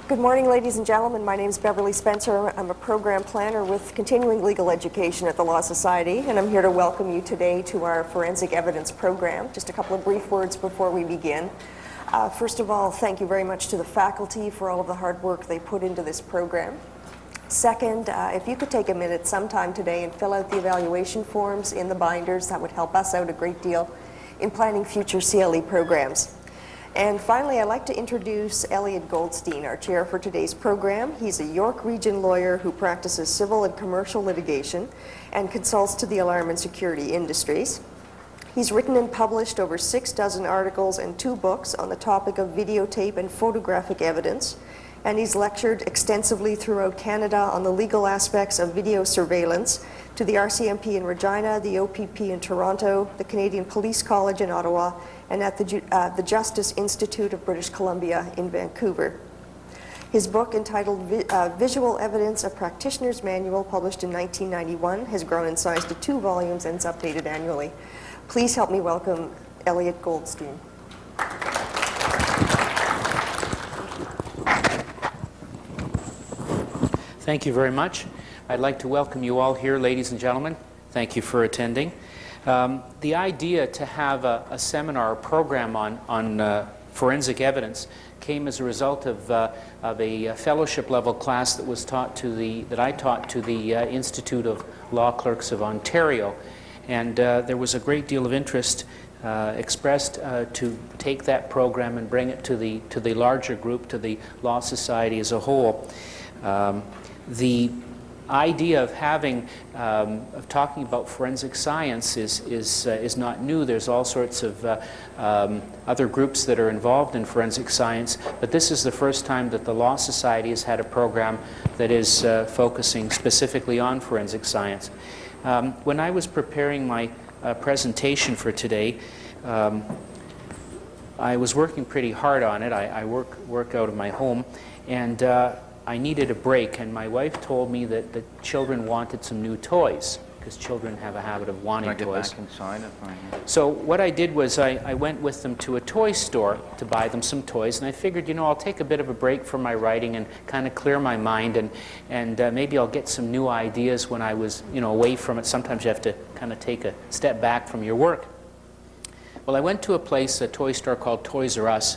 Good morning, ladies and gentlemen. My name is Beverly Spencer. I'm a program planner with continuing legal education at the Law Society, and I'm here to welcome you today to our forensic evidence program. Just a couple of brief words before we begin. First of all, thank you very much to the faculty for all of the hard work they put into this program. Second, if you could take a minute sometime today and fill out the evaluation forms in the binders, that would help us out a great deal in planning future CLE programs. And finally, I'd like to introduce Elliott Goldstein, our chair for today's program. He's a York Region lawyer who practices civil and commercial litigation and consults to the alarm and security industries. He's written and published over 6 articles and 2 books on the topic of videotape and photographic evidence, and he's lectured extensively throughout Canada on the legal aspects of video surveillance to the RCMP in Regina, the OPP in Toronto, the Canadian Police College in Ottawa, and at the Justice Institute of British Columbia in Vancouver. His book, entitled Visual Evidence, A Practitioner's Manual, published in 1991, has grown in size to 2 volumes and is updated annually. Please help me welcome Elliott Goldstein. Thank you very much. I'd like to welcome you all here, ladies and gentlemen. Thank you for attending. The idea to have a seminar or program on forensic evidence came as a result of a fellowship level class that was taught to that I taught to the Institute of Law Clerks of Ontario, and there was a great deal of interest expressed to take that program and bring it to the larger group, to the Law Society as a whole. The idea of talking about forensic science is not new. There's all sorts of other groups that are involved in forensic science, but this is the first time that the Law Society has had a program that is focusing specifically on forensic science. When I was preparing my presentation for today, I was working pretty hard on it. I work out of my home, and I needed a break, and my wife told me that the children wanted some new toys, because children have a habit of wanting toys. Back inside So what I did was I went with them to a toy store to buy them some toys, and I figured, you know, I'll take a bit of a break from my writing and kind of clear my mind, and maybe I'll get some new ideas when I was, you know, away from it. Sometimes you have to kind of take a step back from your work. Well, I went to a place, a toy store called Toys R Us,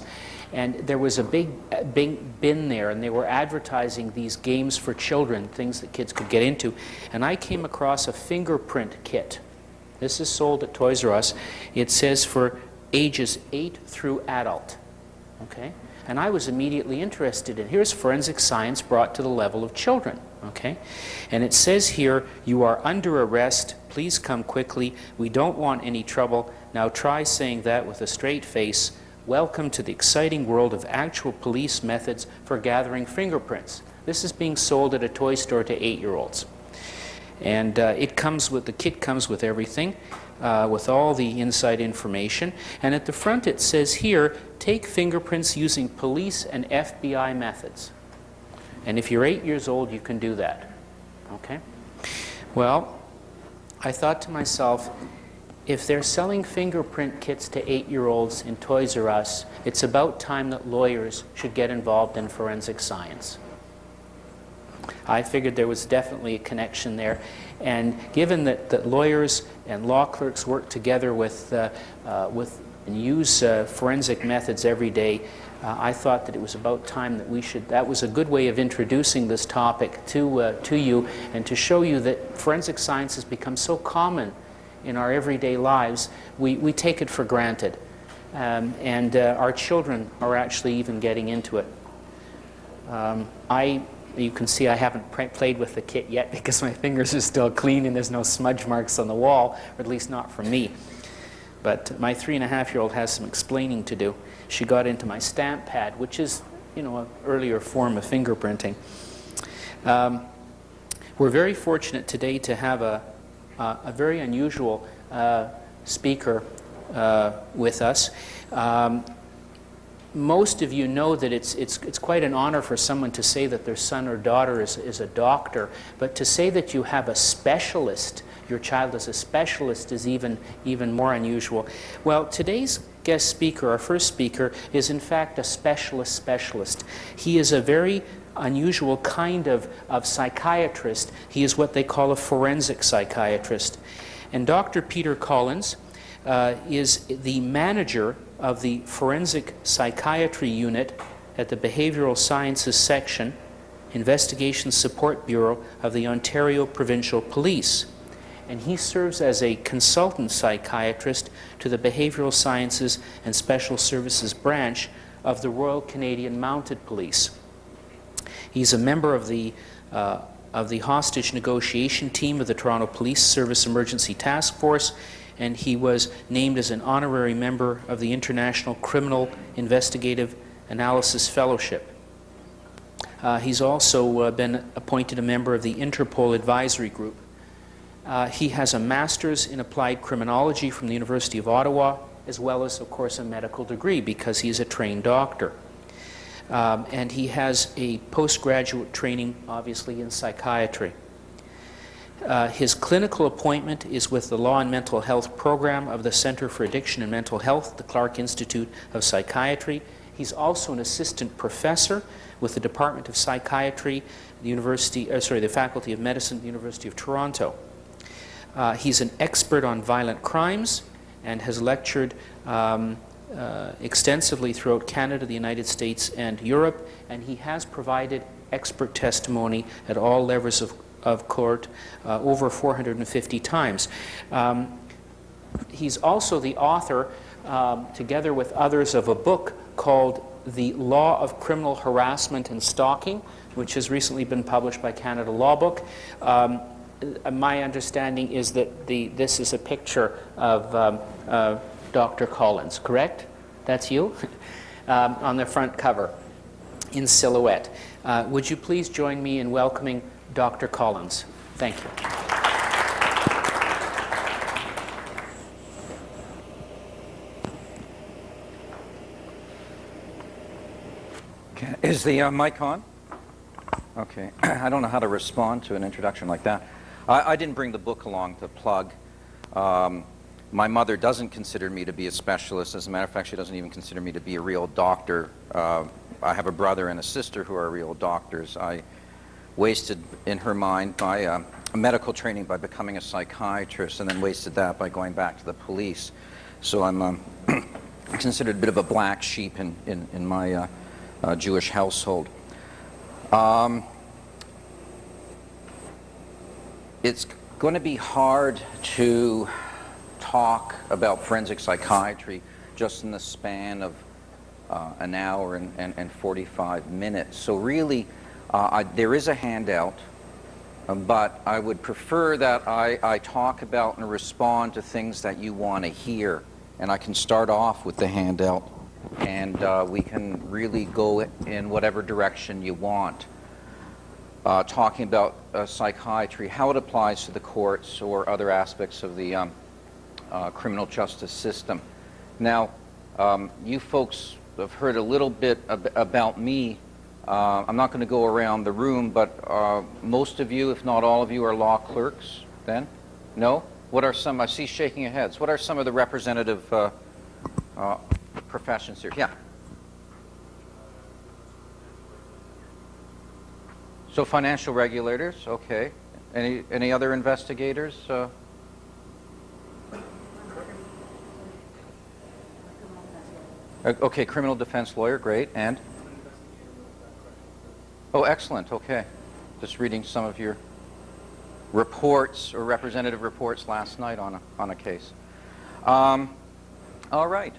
and there was a big bin there, and they were advertising these games for children, things that kids could get into. And I came across a fingerprint kit. This is sold at Toys R Us. It says for ages 8 through adult. Okay? And I was immediately interested in, here's forensic science brought to the level of children. Okay? And it says here, you are under arrest. Please come quickly. We don't want any trouble. Now try saying that with a straight face. Welcome to the exciting world of actual police methods for gathering fingerprints. This is being sold at a toy store to 8-year-olds. And the kit comes with everything, with all the inside information. And at the front it says here, take fingerprints using police and FBI methods. And if you're 8 years old, you can do that. Okay? Well, I thought to myself, if they're selling fingerprint kits to 8-year-olds in Toys R Us, it's about time that lawyers should get involved in forensic science. I figured there was definitely a connection there, and given that lawyers and law clerks work together and use forensic methods every day, I thought that it was about time that that was a good way of introducing this topic to you, and to show you that forensic science has become so common in our everyday lives, we take it for granted. And our children are actually even getting into it. You can see I haven't played with the kit yet because my fingers are still clean and there's no smudge marks on the wall, or at least not from me. But my 3.5-year-old has some explaining to do. She got into my stamp pad, which is, you know, an earlier form of fingerprinting. We're very fortunate today to have a very unusual speaker with us. Most of you know that it's quite an honor for someone to say that their son or daughter is a doctor, but to say that you have a specialist, your child is a specialist, is even more unusual. Well, today's guest speaker, our first speaker, is in fact a specialist. He is a very unusual kind of psychiatrist. He is what they call a forensic psychiatrist. And Dr. Peter Collins is the manager of the Forensic Psychiatry Unit at the Behavioral Sciences Section, Investigation Support Bureau of the Ontario Provincial Police. And he serves as a consultant psychiatrist to the Behavioral Sciences and Special Services branch of the Royal Canadian Mounted Police. He's a member of the hostage negotiation team of the Toronto Police Service Emergency Task Force, and he was named as an honorary member of the International Criminal Investigative Analysis Fellowship. He's also been appointed a member of the Interpol Advisory Group. He has a master's in applied criminology from the University of Ottawa, as well as, of course, a medical degree because he's a trained doctor. And he has a postgraduate training, obviously, in psychiatry. His clinical appointment is with the Law and Mental Health Program of the Center for Addiction and Mental Health, the Clark Institute of Psychiatry. He's also an assistant professor with the Department of Psychiatry, the Faculty of Medicine at the University of Toronto. He's an expert on violent crimes and has lectured extensively throughout Canada, the United States, and Europe, and he has provided expert testimony at all levels of court over 450 times. He's also the author, together with others, of a book called The Law of Criminal Harassment and Stalking, which has recently been published by Canada Law Book. My understanding is that this is a picture of Dr. Collins, correct? That's you? On the front cover, in silhouette. Would you please join me in welcoming Dr. Collins? Thank you. Okay. Is the mic on? Okay. I don't know how to respond to an introduction like that. I didn't bring the book along to plug. My mother doesn't consider me to be a specialist. As a matter of fact, she doesn't even consider me to be a real doctor. I have a brother and a sister who are real doctors. I wasted, in her mind, my a medical training by becoming a psychiatrist, and then wasted that by going back to the police. So I'm considered a bit of a black sheep in my Jewish household. It's going to be hard to talk about forensic psychiatry just in the span of an hour and 45 minutes. So really, there is a handout, but I would prefer that I talk about and respond to things that you want to hear. And I can start off with the handout, and we can really go in whatever direction you want. Talking about psychiatry, how it applies to the courts or other aspects of the criminal justice system. Now, you folks have heard a little bit about me. I'm not going to go around the room, but most of you, if not all of you, are law clerks then? No? What are some, I see shaking your heads, what are some of the representative professions here? Yeah. So financial regulators, okay. Any other investigators? Okay, criminal defense lawyer, great. And? Oh, excellent, okay. Just reading some of your reports or representative reports last night on a case. All right.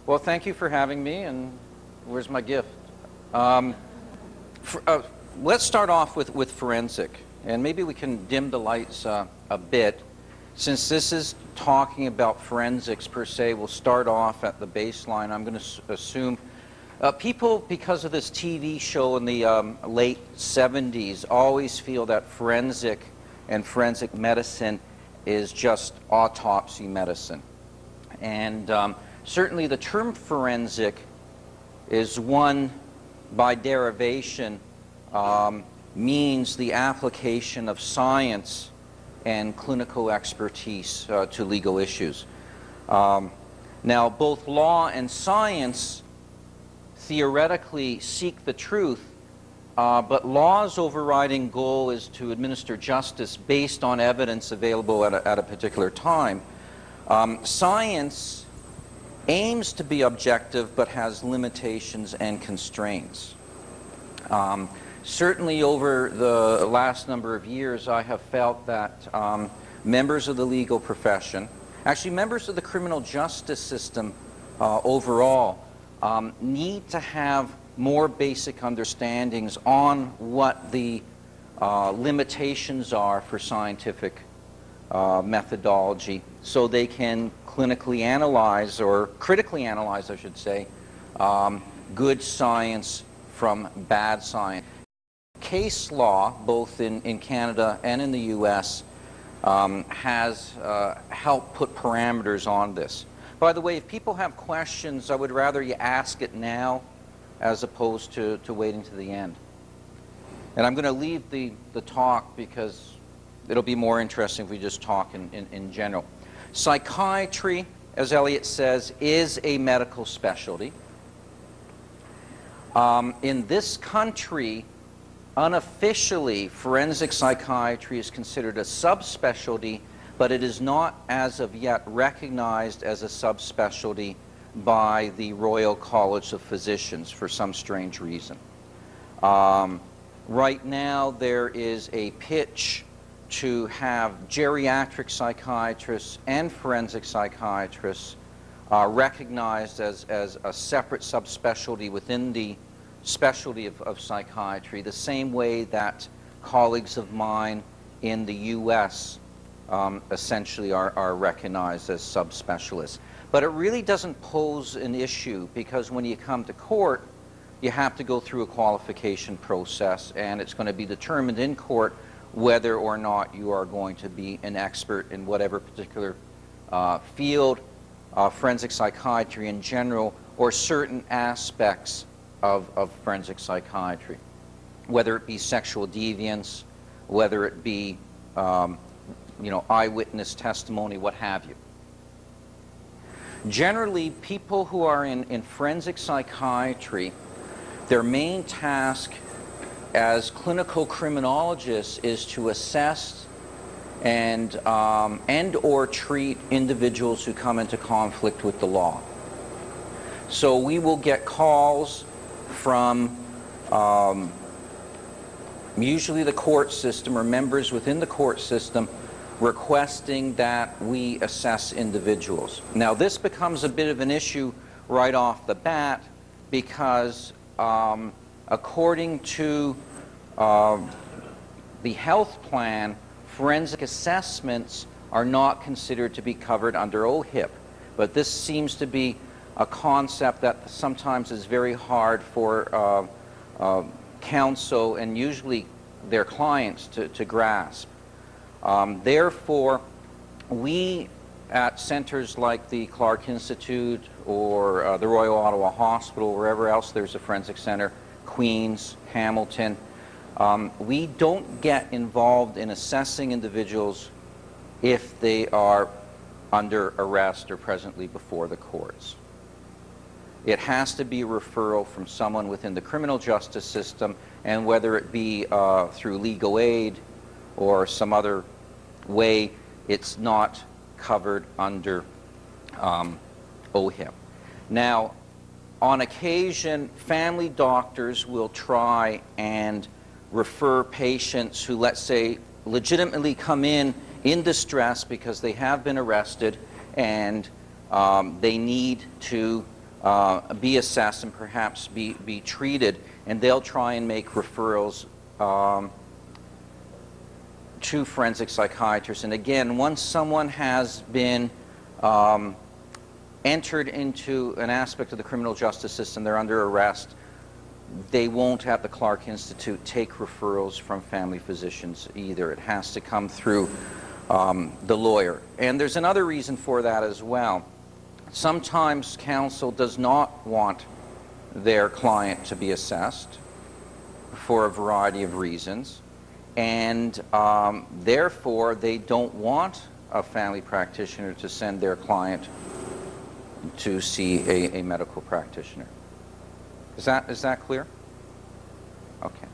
Well, thank you for having me, and where's my gift? Let's start off with forensic, and maybe we can dim the lights a bit. Since this is talking about forensics per se, we'll start off at the baseline. I'm going to assume people, because of this TV show in the late 70s, always feel that forensic and forensic medicine is just autopsy medicine. And certainly the term forensic is one, by derivation, means the application of science and clinical expertise to legal issues. Now, both law and science theoretically seek the truth, but law's overriding goal is to administer justice based on evidence available at a particular time. Science aims to be objective but has limitations and constraints. Certainly over the last number of years, I have felt that members of the legal profession, actually members of the criminal justice system overall, need to have more basic understandings on what the limitations are for scientific methodology, so they can clinically analyze, or critically analyze, I should say, good science from bad science. Case law, both in Canada and in the U.S., has helped put parameters on this. By the way, if people have questions, I would rather you ask it now as opposed to waiting to the end. And I'm going to leave the talk because it'll be more interesting if we just talk in general. Psychiatry, as Elliott says, is a medical specialty. In this country, unofficially, forensic psychiatry is considered a subspecialty, but it is not as of yet recognized as a subspecialty by the Royal College of Physicians for some strange reason. Right now there is a pitch to have geriatric psychiatrists and forensic psychiatrists recognized as a separate subspecialty within the specialty of psychiatry, the same way that colleagues of mine in the U.S. Essentially are recognized as subspecialists. But it really doesn't pose an issue, because when you come to court, you have to go through a qualification process, and it's going to be determined in court whether or not you are going to be an expert in whatever particular field, forensic psychiatry in general, or certain aspects of forensic psychiatry, whether it be sexual deviance, whether it be eyewitness testimony, what have you. Generally, people who are in forensic psychiatry, their main task as clinical criminologists is to assess and or treat individuals who come into conflict with the law. So we will get calls from usually the court system or members within the court system requesting that we assess individuals. Now, this becomes a bit of an issue right off the bat because according to the health plan, forensic assessments are not considered to be covered under OHIP. But this seems to be a concept that sometimes is very hard for counsel and usually their clients to grasp. Therefore, we at centers like the Clark Institute or the Royal Ottawa Hospital, wherever else there's a forensic center, Queens, Hamilton, we don't get involved in assessing individuals if they are under arrest or presently before the courts. It has to be a referral from someone within the criminal justice system, and whether it be through legal aid or some other way, it's not covered under OHIP. Now, on occasion, family doctors will try and refer patients who, let's say, legitimately come in distress because they have been arrested and they need to be assessed and perhaps be treated, and they'll try and make referrals to forensic psychiatrists. And again, once someone has been entered into an aspect of the criminal justice system, they're under arrest, they won't at the Clark Institute take referrals from family physicians either. It has to come through the lawyer. And there's another reason for that as well. Sometimes counsel does not want their client to be assessed for a variety of reasons, and therefore they don't want a family practitioner to send their client to see a medical practitioner. Is that clear? Okay.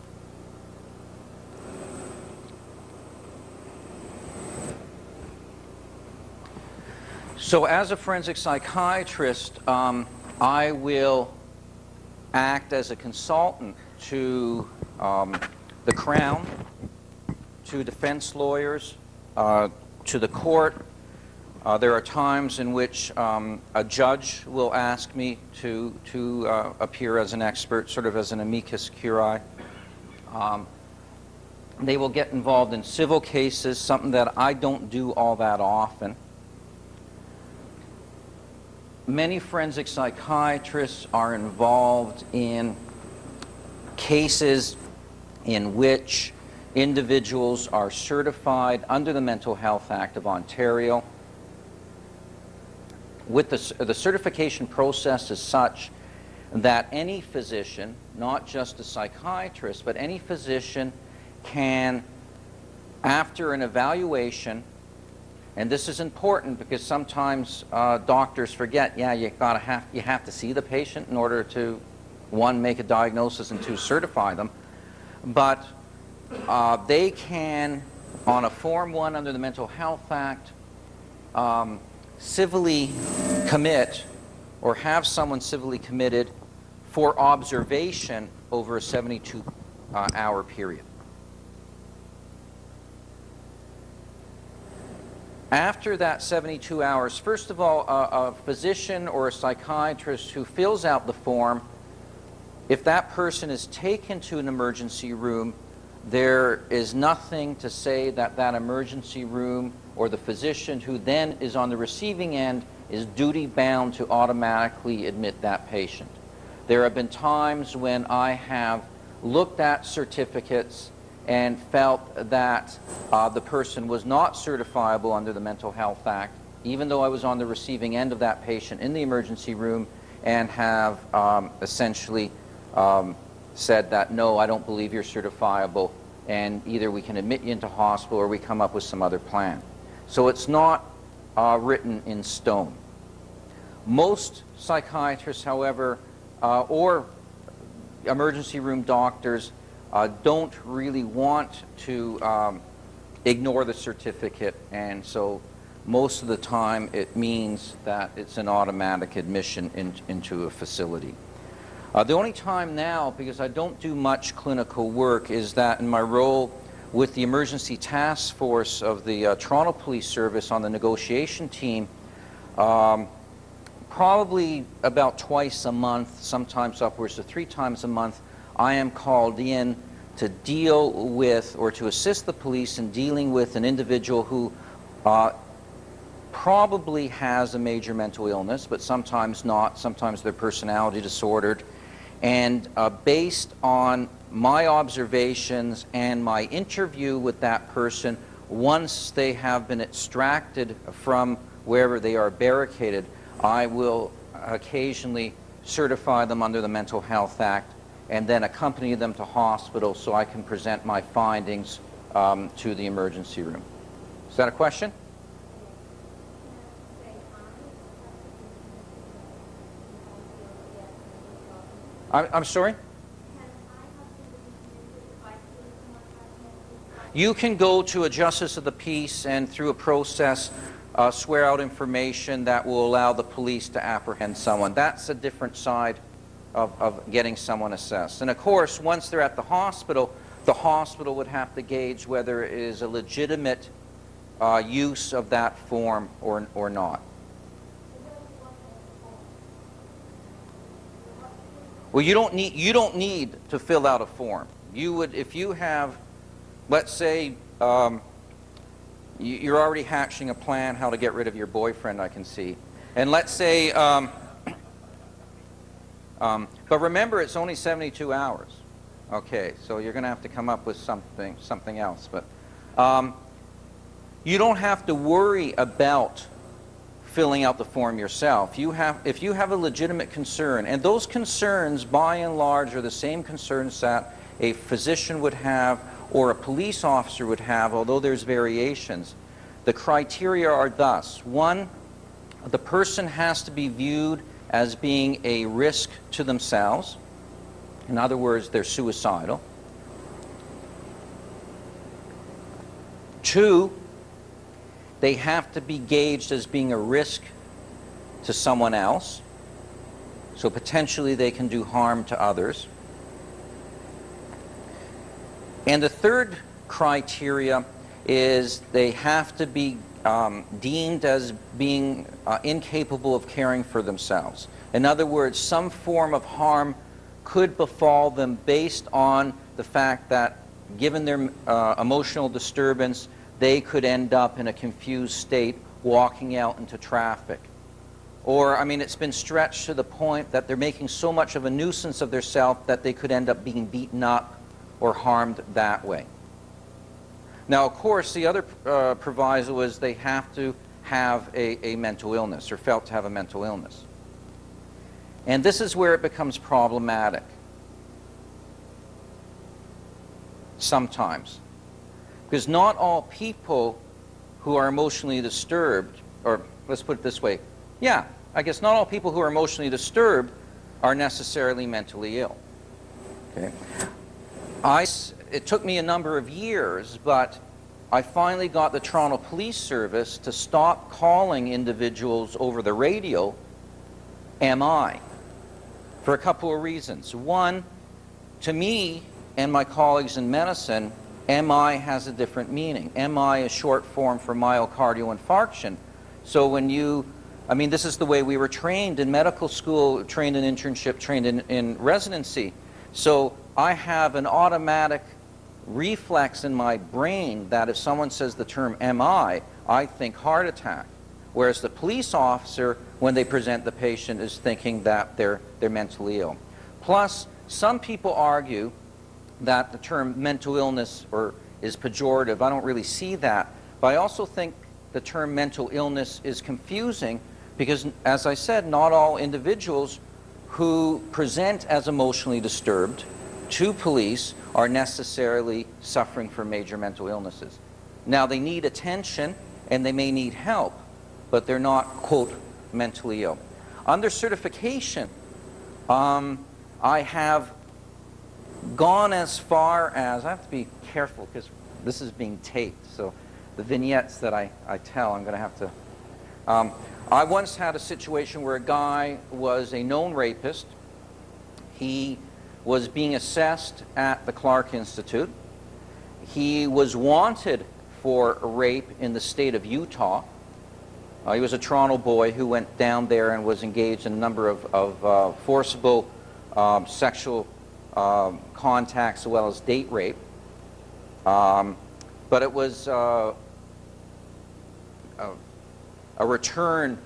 So as a forensic psychiatrist, I will act as a consultant to the Crown, to defense lawyers, to the court. There are times in which a judge will ask me to appear as an expert, sort of as an amicus curiae. They will get involved in civil cases, something that I don't do all that often. Many forensic psychiatrists are involved in cases in which individuals are certified under the Mental Health Act of Ontario. With the certification process is such that any physician, not just a psychiatrist, but any physician can, after an evaluation, and this is important because sometimes doctors forget, yeah, you have to see the patient in order to, one, make a diagnosis and two, certify them. But they can, on a Form 1 under the Mental Health Act, civilly commit or have someone civilly committed for observation over a 72-hour period. After that 72 hours, first of all, a physician or a psychiatrist who fills out the form, if that person is taken to an emergency room, there is nothing to say that that emergency room or the physician who then is on the receiving end is duty-bound to automatically admit that patient. There have been times when I have looked at certificates and felt that the person was not certifiable under the Mental Health Act, even though I was on the receiving end of that patient in the emergency room, and have essentially said that, no, I don't believe you're certifiable, and either we can admit you into hospital or we come up with some other plan. So it's not written in stone. Most psychiatrists, however, or emergency room doctors, don't really want to ignore the certificate, and so most of the time it means that it's an automatic admission into a facility. The only time now, because I don't do much clinical work, is that in my role with the emergency task force of the Toronto Police Service on the negotiation team, probably about twice a month, sometimes upwards to 3 times a month, I am called in to deal with or to assist the police in dealing with an individual who probably has a major mental illness, but sometimes not. Sometimes they're personality disordered. And based on my observations and my interview with that person, once they have been extracted from wherever they are barricaded, I will occasionally certify them under the Mental Health Act and then accompany them to hospital so I can present my findings to the emergency room. Is that a question? I'm sorry? You can go to a justice of the peace and through a process swear out information that will allow the police to apprehend someone. That's a different side of getting someone assessed. And of course, once they're at the hospital would have to gauge whether it is a legitimate use of that form or not. Well, you don't need to fill out a form. You would, if you have, let's say, you're already hatching a plan how to get rid of your boyfriend, I can see. And let's say, but remember, it's only 72 hours. Okay, so you're going to have to come up with something else. But you don't have to worry about filling out the form yourself. If you have a legitimate concern, and those concerns, by and large, are the same concerns that a physician would have or a police officer would have, although there's variations. The criteria are thus: 1, the person has to be viewed as being a risk to themselves. In other words, they're suicidal. 2, they have to be gauged as being a risk to someone else. So potentially they can do harm to others. And the third criteria is they have to be deemed as being incapable of caring for themselves. In other words, some form of harm could befall them based on the fact that, given their emotional disturbance, they could end up in a confused state walking out into traffic. Or, I mean, it's been stretched to the point that they're making so much of a nuisance of themselves that they could end up being beaten up or harmed that way. Now, of course, the other proviso is they have to have a mental illness or felt to have a mental illness. And this is where it becomes problematic. Sometimes. Because not all people who are emotionally disturbed, or let's put it this way, yeah, I guess not all people who are emotionally disturbed are necessarily mentally ill. Okay. It took me a number of years, but I finally got the Toronto Police Service to stop calling individuals over the radio MI for a couple of reasons. One, to me and my colleagues in medicine, MI has a different meaning. MI is short form for myocardial infarction. So when you, I mean, this is the way we were trained in medical school, trained in internship, trained in residency. So I have an automatic reflex in my brain that if someone says the term MI, I think heart attack. Whereas the police officer, when they present the patient, is thinking that they're mentally ill. Plus, some people argue that the term mental illness is pejorative. I don't really see that. But I also think the term mental illness is confusing because, as I said, not all individuals who present as emotionally disturbed to police are necessarily suffering from major mental illnesses. Now, they need attention and they may need help, but they're not, quote, mentally ill. Under certification, I have gone as far as, I have to be careful because this is being taped, so the vignettes that I tell, I'm going to have to... I once had a situation where a guy was a known rapist. He was being assessed at the Clark Institute. He was wanted for rape in the state of Utah. He was a Toronto boy who went down there and was engaged in a number of forcible sexual contacts as well as date rape. But it was a return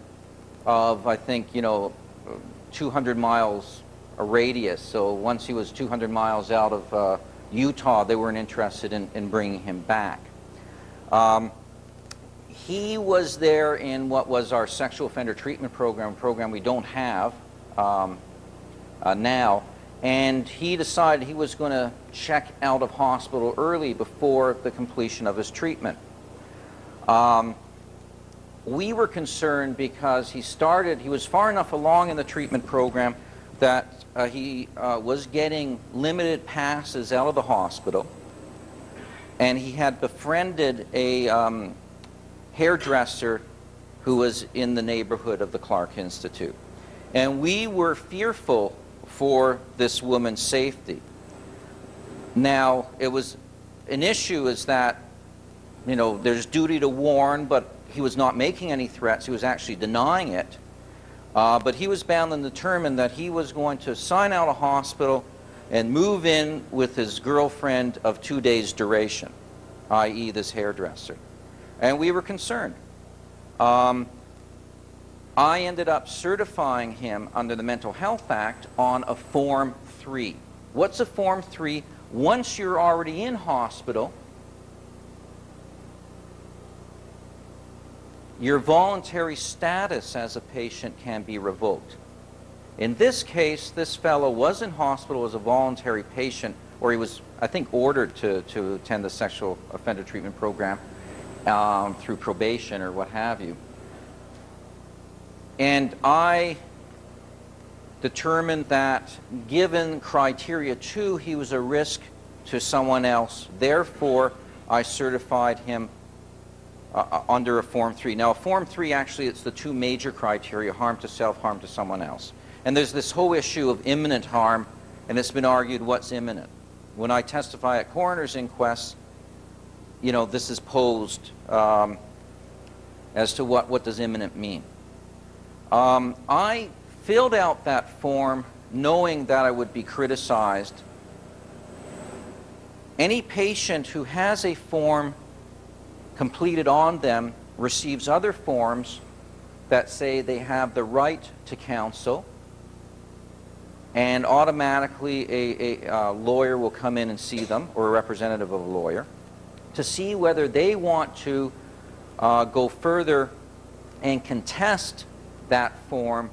of, I think, 200 miles a radius. So once he was 200 miles out of Utah, they weren't interested in bringing him back. He was there in what was our sexual offender treatment program we don't have now, and he decided he was going to check out of hospital early before the completion of his treatment. We were concerned because he was far enough along in the treatment program that he was getting limited passes out of the hospital, and he had befriended a hairdresser who was in the neighborhood of the Clark Institute. And we were fearful for this woman's safety. Now, it was an issue is that, there's duty to warn, but he was not making any threats. He was actually denying it. But he was bound and determined that he was going to sign out a hospital and move in with his girlfriend of 2 days' duration, i.e. this hairdresser. And we were concerned. I ended up certifying him under the Mental Health Act on a Form 3. What's a Form 3? Once you're already in hospital, your voluntary status as a patient can be revoked. In this case, this fellow was in hospital as a voluntary patient, or he was, I think, ordered to attend the sexual offender treatment program through probation or what have you. And I determined that given criteria 2, he was a risk to someone else. Therefore, I certified him under a Form 3. Now, a Form 3, actually, it's the 2 major criteria, harm to self, harm to someone else. And there's this whole issue of imminent harm, and it's been argued what's imminent. When I testify at coroner's inquests, you know, this is posed as to what does imminent mean. I filled out that form knowing that I would be criticized. Any patient who has a form completed on them receives other forms that say they have the right to counsel, and automatically a lawyer will come in and see them, or a representative of a lawyer, to see whether they want to go further and contest that form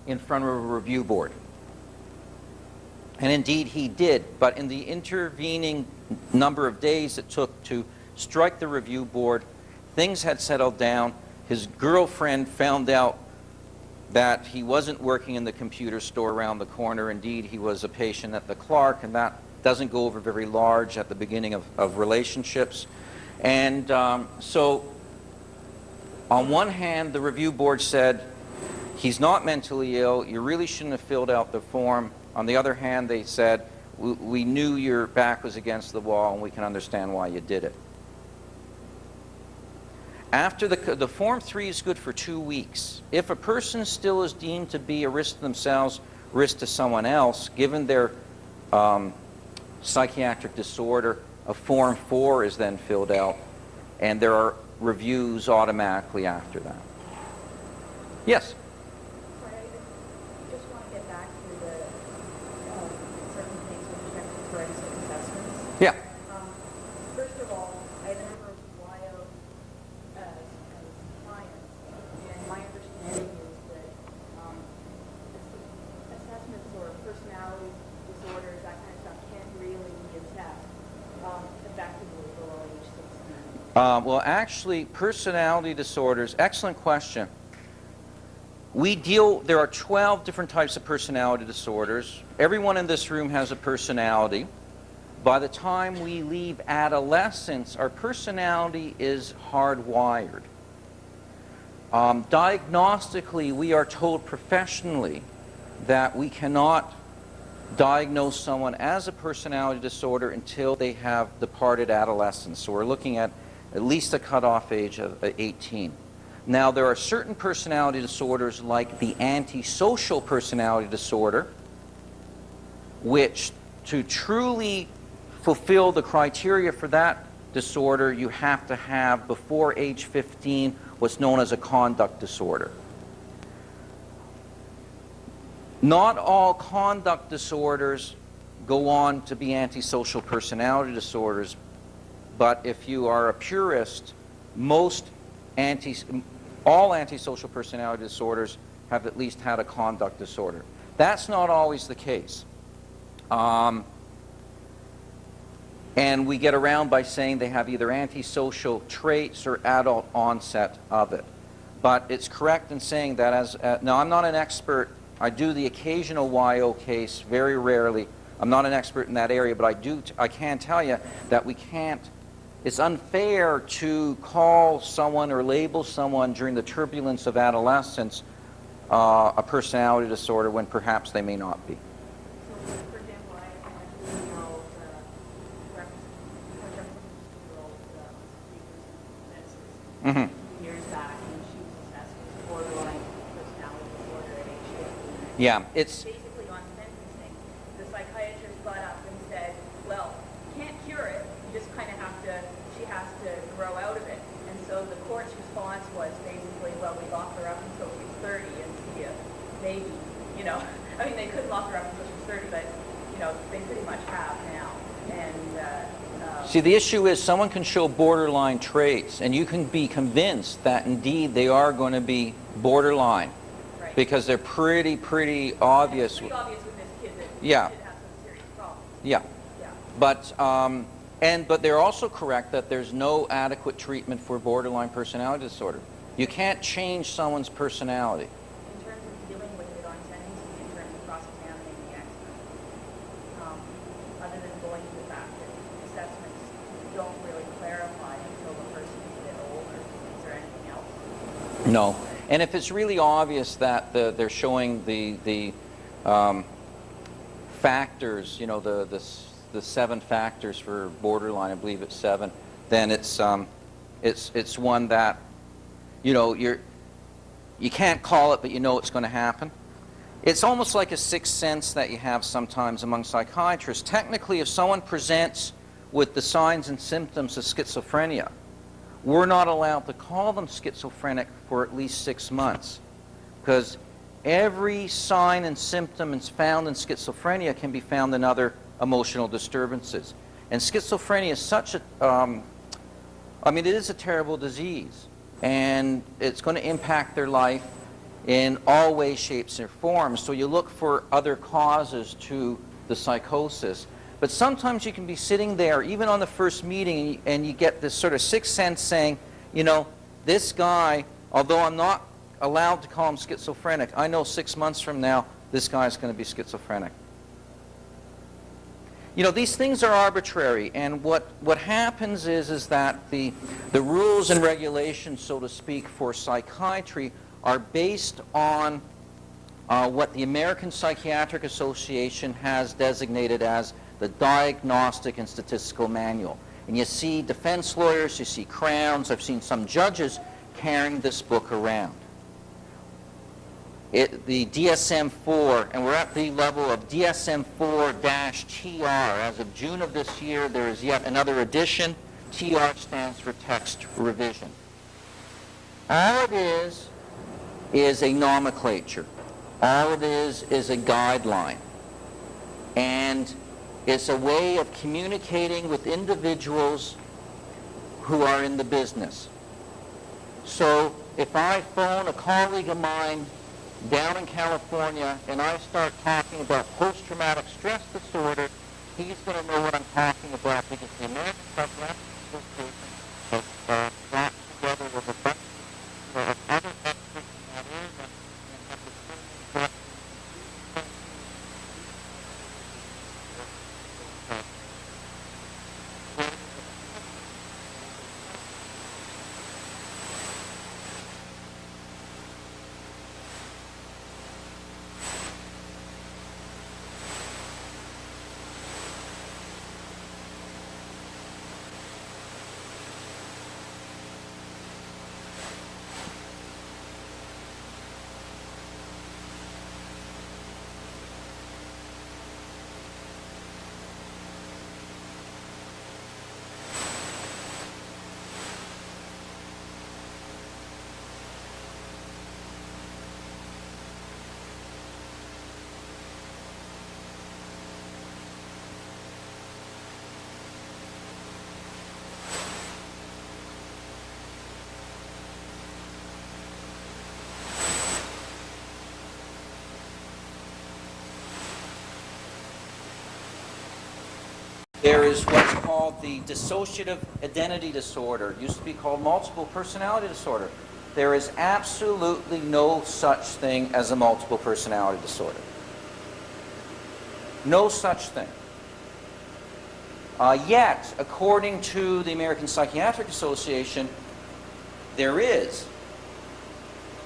in front of a review board. And indeed he did, but in the intervening number of days it took to strike the review board, things had settled down. His girlfriend found out that he wasn't working in the computer store around the corner. Indeed, he was a patient at the Clark, and that doesn't go over very large at the beginning of relationships. And so on one hand, the review board said, he's not mentally ill, you really shouldn't have filled out the form. On the other hand, they said, we knew your back was against the wall and we can understand why you did it. After the Form 3 is good for 2 weeks. If a person still is deemed to be a risk to themselves, risk to someone else, given their psychiatric disorder, a Form 4 is then filled out, and there are reviews automatically after that. Yes? Sorry, I just want to get back to the certain things with respect to forensic assessments. Yeah. First of all, I have a number of YO as clients, and my understanding is that assessments or personality disorders, that kind of stuff, can't really be assessed effectively below age 16. Well, actually, personality disorders, excellent question. There are 12 different types of personality disorders. Everyone in this room has a personality. By the time we leave adolescence, our personality is hardwired. Diagnostically, we are told professionally that we cannot diagnose someone as a personality disorder until they have departed adolescence. So we're looking at least a cutoff age of 18. Now, there are certain personality disorders like the antisocial personality disorder, which to truly fulfill the criteria for that disorder, you have to have, before age 15, what's known as a conduct disorder. Not all conduct disorders go on to be antisocial personality disorders, but if you are a purist, all antisocial personality disorders have at least had a conduct disorder. That's not always the case. And we get around by saying they have either antisocial traits or adult onset of it. But it's correct in saying that now I'm not an expert. I do the occasional YO case very rarely. I'm not an expert in that area, but I can tell you that we can't. It's unfair to call someone or label someone during the turbulence of adolescence a personality disorder when perhaps they may not be. So, for example, I had a 2-year-old Mm-hmm. 2 years back, and she was assessed with borderline personality disorder at age 15. Yeah, it's Basically, on sentencing, the psychiatrist got up and said, well, you can't cure it, you just kind of have to, she has to grow out of it. And so the court's response was basically, well, we lock her up until she's 30 and see if maybe, you know, I mean, they couldn't lock her up until she's 30, but, you know, they pretty much have now. And see, the issue is someone can show borderline traits, and you can be convinced that indeed they are going to be borderline, right, because they're pretty obvious. it's pretty obvious with this kid that Yeah. she did have some serious problems. Yeah, Yeah. but they're also correct that there's no adequate treatment for borderline personality disorder. You can't change someone's personality. In terms of dealing with it on sentencing, in terms of cross-examining the expert, other than going to the fact that assessments don't really clarify until the person is a bit older, is there anything else? No. And if it's really obvious that they're showing the factors, you know, the 7 factors for borderline, I believe it's 7, then it's one that, you know, you can't call it, but you know it's going to happen. It's almost like a sixth sense that you have sometimes among psychiatrists. Technically, if someone presents with the signs and symptoms of schizophrenia, we're not allowed to call them schizophrenic for at least 6 months, because every sign and symptom is found in schizophrenia can be found in other emotional disturbances. And schizophrenia is such a, I mean, it is a terrible disease, and it's going to impact their life in all ways, shapes, and forms. So you look for other causes to the psychosis. But sometimes you can be sitting there, even on the first meeting, and you get this sort of sixth sense saying, you know, this guy, although I'm not allowed to call him schizophrenic, I know 6 months from now this guy's going to be schizophrenic. You know, these things are arbitrary, and what happens is that the rules and regulations, so to speak, for psychiatry are based on what the American Psychiatric Association has designated as the Diagnostic and Statistical Manual. And you see defense lawyers, you see crowns, I've seen some judges carrying this book around. The DSM-4, and we're at the level of DSM-4-TR. As of June of this year, there is yet another edition. TR stands for text revision. All it is a nomenclature. All it is a guideline. And it's a way of communicating with individuals who are in the business. So if I phone a colleague of mine down in California and I start talking about post-traumatic stress disorder, he's going to know what I'm talking about, because the American Psychiatric Association has brought together with a bunch of other experts in that area and have determined that there is what's called the dissociative identity disorder. It used to be called multiple personality disorder. There is absolutely no such thing as a multiple personality disorder. No such thing. Yet, according to the American Psychiatric Association, there is.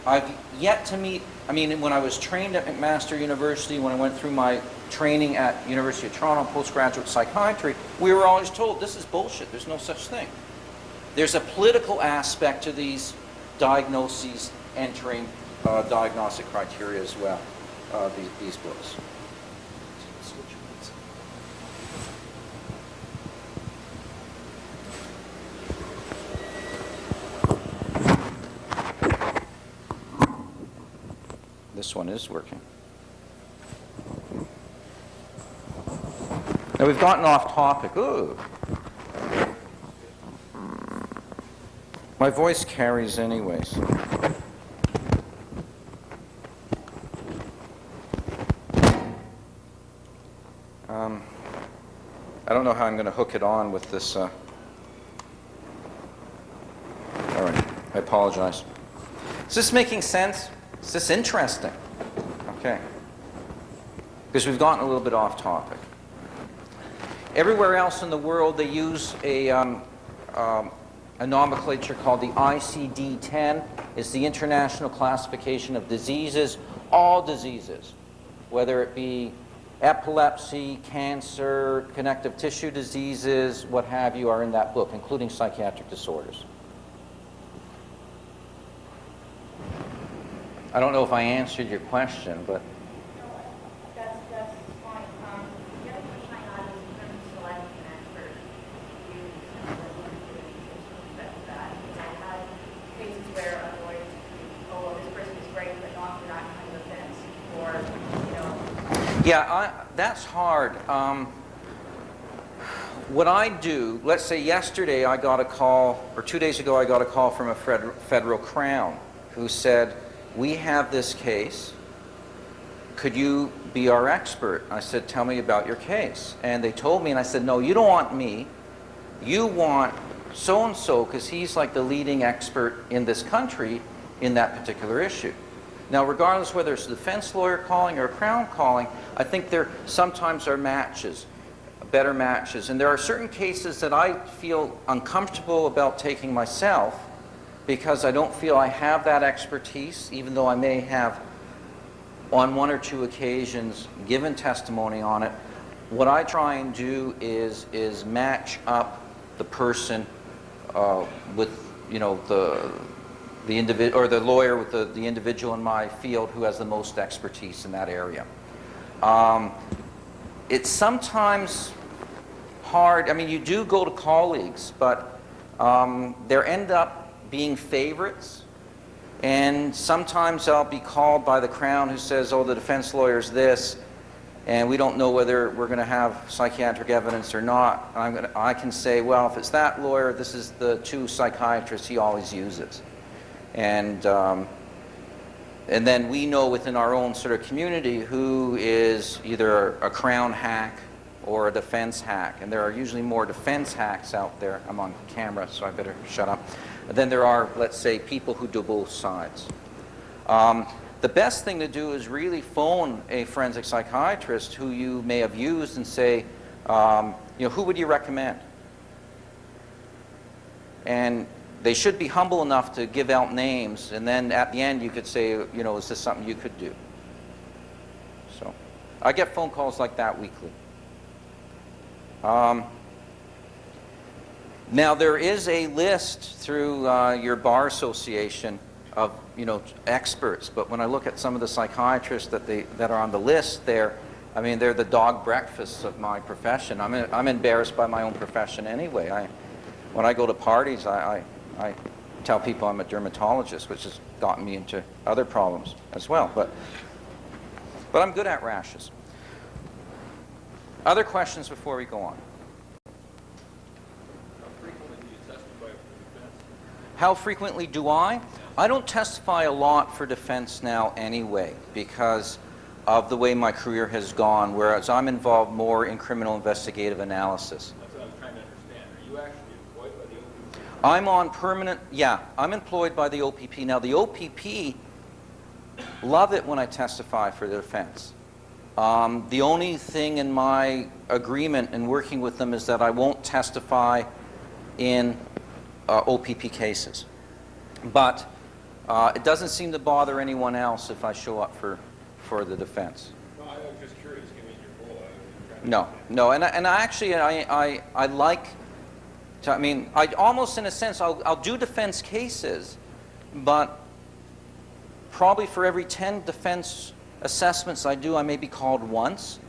I've yet to meet, I mean, when I was trained at McMaster University, when I went through my training at University of Toronto, postgraduate psychiatry, we were always told, this is bullshit, there's no such thing. There's a political aspect to these diagnoses entering diagnostic criteria as well, these books. This one is working. Now we've gotten off topic. Ooh. My voice carries anyways. I don't know how I'm going to hook it on with this. All right, I apologize. Is this making sense? Is this interesting? Okay. Because we've gotten a little bit off topic. Everywhere else in the world, they use a nomenclature called the ICD-10. It's the International Classification of Diseases. All diseases, whether it be epilepsy, cancer, connective tissue diseases, what have you, are in that book, including psychiatric disorders. I don't know if I answered your question, but... That's fine. The other question I had was in terms of selecting an expert. You respect that. I've had cases where a lawyer says, oh, well, this person is great, but not for that kind of offense. Or, you know... Yeah, that's hard. What I do, let's say yesterday I got a call, or 2 days ago I got a call from a federal crown who said, we have this case, could you be our expert? I said, tell me about your case. And they told me, and I said, no, you don't want me, you want so-and-so, because he's like the leading expert in this country in that particular issue. Now, regardless whether it's a defense lawyer calling or a crown calling, I think there sometimes are matches, better matches. And there are certain cases that I feel uncomfortable about taking myself because I don't feel I have that expertise, even though I may have on 1 or 2 occasions given testimony on it. What I try and do is match up the person with, you know, the individual, or the lawyer with the individual in my field who has the most expertise in that area. It's sometimes hard. I mean, you do go to colleagues, but there end up being favorites. And sometimes I'll be called by the Crown who says, oh, the defense lawyer's this, and we don't know whether we're going to have psychiatric evidence or not. I can say, well, if it's that lawyer, this is the 2 psychiatrists he always uses. And then we know within our own sort of community who is either a Crown hack or a defense hack. And there are usually more defense hacks out there. I'm on camera, so I better shut up. And then there are, let's say, people who do both sides. The best thing to do is really phone a forensic psychiatrist who you may have used and say, you know, who would you recommend? And they should be humble enough to give out names, and then at the end you could say, you know, is this something you could do? So I get phone calls like that weekly. Now there is a list through your bar association of, you know, experts, but when I look at some of the psychiatrists that are on the list there, I mean, they're the dog breakfasts of my profession. I'm embarrassed by my own profession anyway. When I go to parties, I tell people I'm a dermatologist, which has gotten me into other problems as well. But I'm good at rashes. Other questions before we go on? How frequently do I? I don't testify a lot for defense now anyway, because of the way my career has gone, whereas I'm involved more in criminal investigative analysis. That's what I'm trying to understand. Are you actually employed by the OPP? I'm on permanent, yeah, I'm employed by the OPP. Now, the OPP love it when I testify for the defense. The only thing in my agreement in working with them is that I won't testify in OPP cases. But it doesn't seem to bother anyone else if I show up for the defense. No, I was just curious, given your role. No, and I actually, I like to, I mean, I almost in a sense, I'll do defense cases, but probably for every 10 defense assessments I do, I may be called once.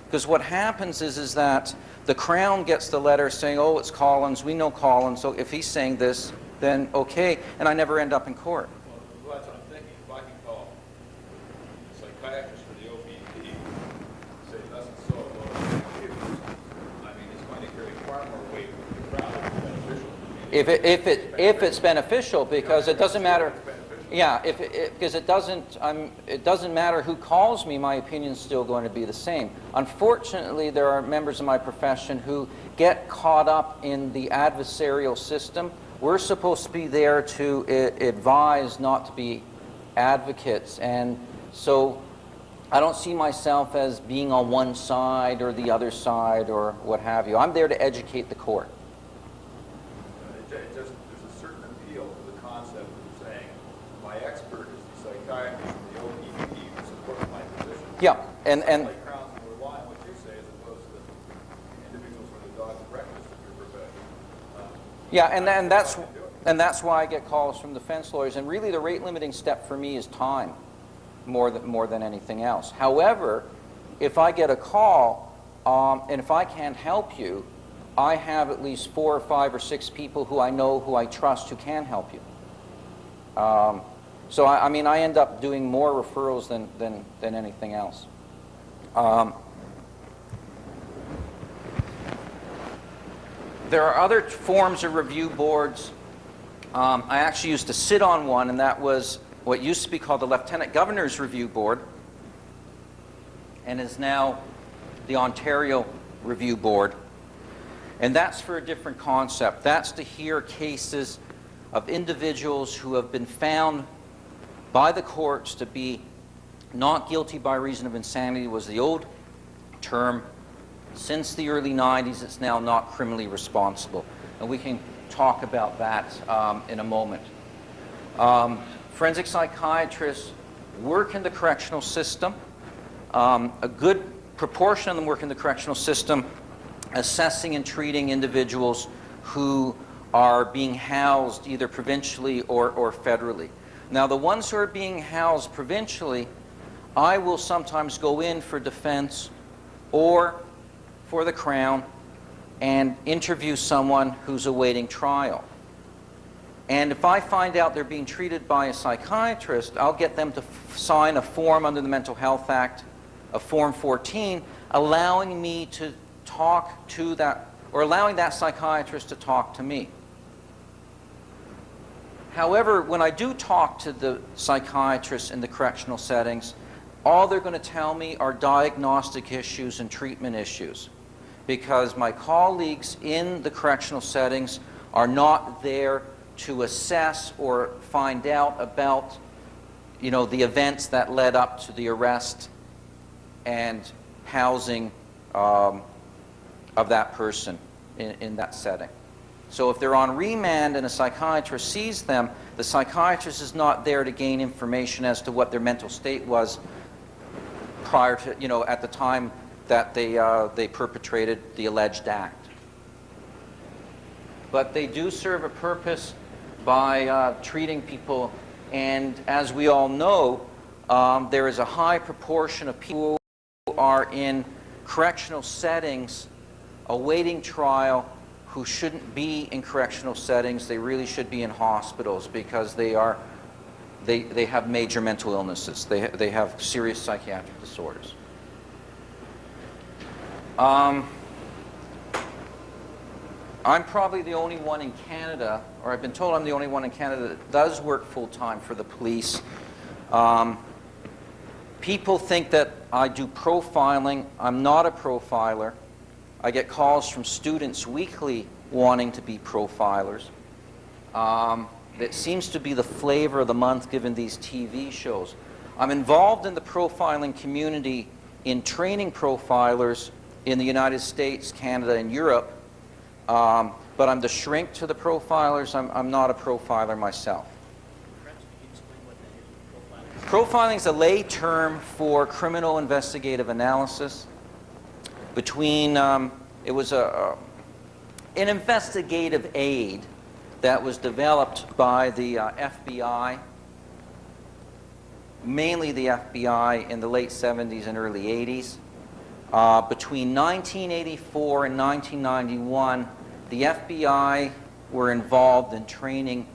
Because what happens is that the Crown gets the letter saying, oh, it's Collins, we know Collins, so if he's saying this, then okay, and I never end up in court. Well, that's what I'm thinking. If I can call a psychiatrist for the OPP, say that's so about activities, I mean, it's going to carry far more weight with the crowd than beneficial. If it's beneficial, because it doesn't matter. Yeah, because it doesn't matter who calls me, my opinion's still going to be the same. Unfortunately, there are members of my profession who get caught up in the adversarial system. We're supposed to be there to advise, not to be advocates, and so I don't see myself as being on one side or the other side or what have you. I'm there to educate the court. There's a certain appeal to the concept of saying, my expert is the psychiatrist from the OPP who supports my position. Yeah, and Like Crown's more rely on what you say as opposed to the individuals from the dog and breakfast of your profession. yeah, and that's why I get calls from defense lawyers. And really, the rate limiting step for me is time, more than anything else. However, if I get a call, and if I can't help you, I have at least 4 or 5 or 6 people who I know, who I trust, who can help you. So I mean, I end up doing more referrals than anything else. There are other forms of review boards. I actually used to sit on one, and that was what used to be called the Lieutenant Governor's Review Board, and is now the Ontario Review Board. And that's for a different concept. That's to hear cases of individuals who have been found by the courts to be not guilty by reason of insanity, was the old term. Since the early 90s, it's now not criminally responsible. And we can talk about that in a moment. Forensic psychiatrists work in the correctional system. A good proportion of them work in the correctional system assessing and treating individuals who are being housed either provincially or federally. Now, the ones who are being housed provincially, I will sometimes go in for defense or for the Crown and interview someone who's awaiting trial. And if I find out they're being treated by a psychiatrist, I'll get them to sign a form under the Mental Health Act, a Form 14, allowing me to talk to that, or allowing that psychiatrist to talk to me. However, when I do talk to the psychiatrists in the correctional settings, all they're going to tell me are diagnostic issues and treatment issues, because my colleagues in the correctional settings are not there to assess or find out about, you know, the events that led up to the arrest and housing of that person in that setting. So if they're on remand and a psychiatrist sees them, the psychiatrist is not there to gain information as to what their mental state was prior to, you know, at the time that they perpetrated the alleged act. But they do serve a purpose by treating people, and as we all know, there is a high proportion of people who are in correctional settings awaiting trial who shouldn't be in correctional settings. They really should be in hospitals because they have major mental illnesses. They have serious psychiatric disorders. I'm probably the only one in Canada, or I've been told I'm the only one in Canada that does work full-time for the police. People think that I do profiling. I'm not a profiler. I get calls from students weekly wanting to be profilers. That seems to be the flavor of the month given these TV shows. I'm involved in the profiling community in training profilers in the United States, Canada, and Europe. But I'm the shrink to the profilers. I'm not a profiler myself. Profiling is a lay term for criminal investigative analysis. Between, it was an investigative aid that was developed by the FBI, mainly the FBI in the late 70s and early 80s. Between 1984 and 1991, the FBI were involved in training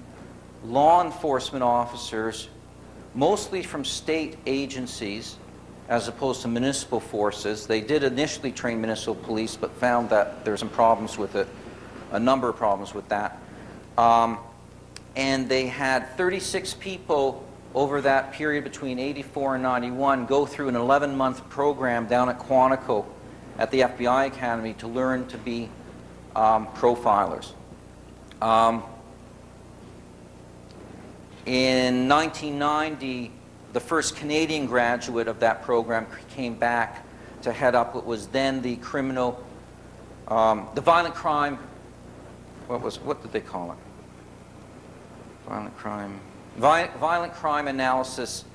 law enforcement officers, mostly from state agencies, as opposed to municipal forces. They did initially train municipal police, but found that there's some problems with it, a number of problems with that. And they had 36 people over that period between 84 and 91 go through an 11-month program down at Quantico at the FBI Academy to learn to be In 1990, the first Canadian graduate of that program came back to head up what was then the the violent crime, what did they call it? Violent crime analysis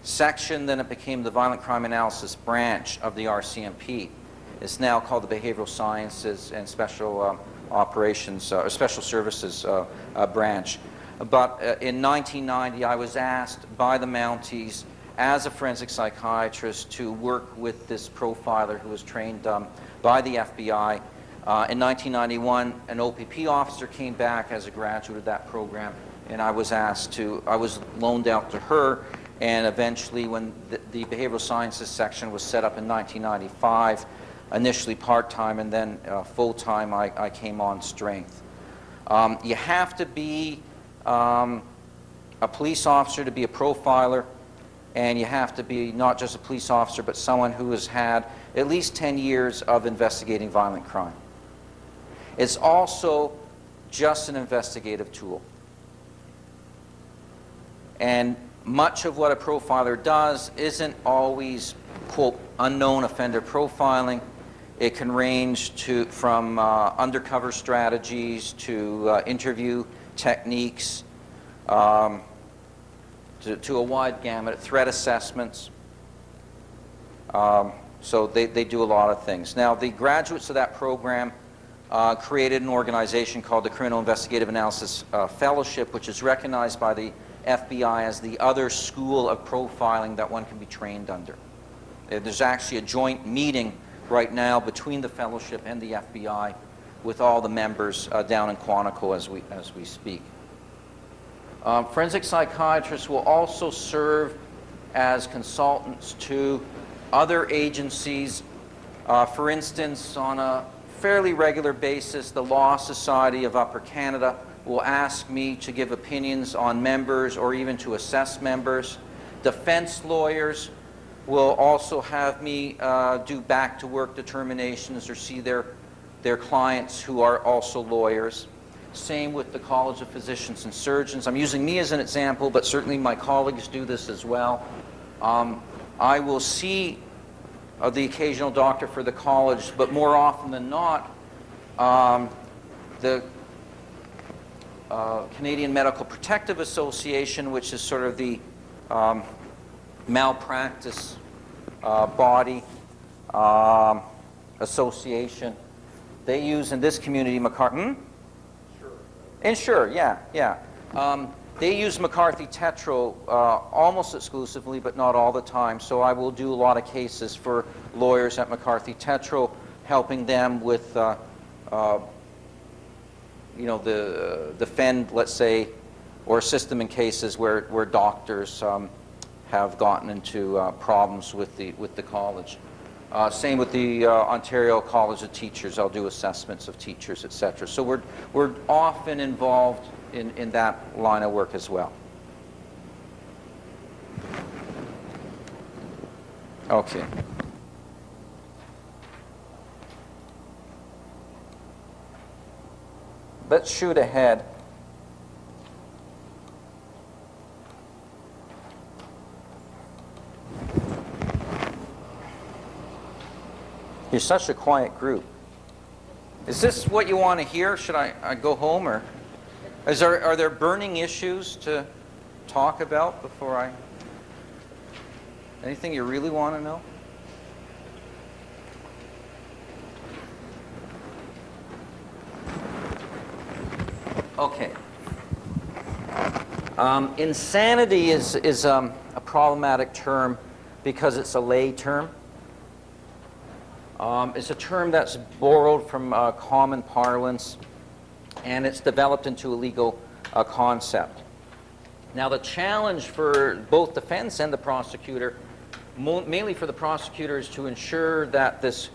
section, then it became the violent crime analysis branch of the RCMP. It's now called the Behavioral Sciences and Special Operations, or Special Services branch. But in 1990, I was asked by the Mounties as a forensic psychiatrist to work with this profiler who was trained by the FBI. In 1991, an OPP officer came back as a graduate of that program, and I was loaned out to her, and eventually when the Behavioral Sciences section was set up in 1995, initially part-time and then full-time, I came on strength. You have to be a police officer to be a profiler, and you have to be not just a police officer, but someone who has had at least 10 years of investigating violent crime. It's also just an investigative tool. And much of what a profiler does isn't always, quote, unknown offender profiling. It can range from undercover strategies to interview techniques, to a wide gamut of threat assessments. So they do a lot of things. Now, the graduates of that program created an organization called the Criminal Investigative Analysis Fellowship, which is recognized by the FBI as the other school of profiling that one can be trained under. There's actually a joint meeting right now between the fellowship and the FBI with all the members down in Quantico as we speak. Forensic psychiatrists will also serve as consultants to other agencies. For instance, on a fairly regular basis, the Law Society of Upper Canada will ask me to give opinions on members or even to assess members. Defense lawyers will also have me do back-to-work determinations or see their clients who are also lawyers. Same with the College of Physicians and Surgeons. I'm using me as an example, but certainly my colleagues do this as well. I will see the occasional doctor for the college, but more often than not, the Canadian Medical Protective Association, which is sort of the malpractice body association. They use in this community Insure, yeah. They use McCarthy Tetro almost exclusively, but not all the time. So I will do a lot of cases for lawyers at McCarthy Tetro, helping them with, defend, let's say, or assist them in cases where doctors have gotten into problems with the college. Same with the Ontario College of Teachers. I'll do assessments of teachers, etc. So we're often involved in that line of work as well. Okay. Let's shoot ahead. You're such a quiet group. Is this what you want to hear? Should I go home, or are there burning issues to talk about before I... Anything you really want to know? Okay. Insanity is a problematic term because it's a lay term. It's a term that's borrowed from common parlance, and it's developed into a legal concept. Now, the challenge for both defense and the prosecutor, mainly for the prosecutor, is to ensure that this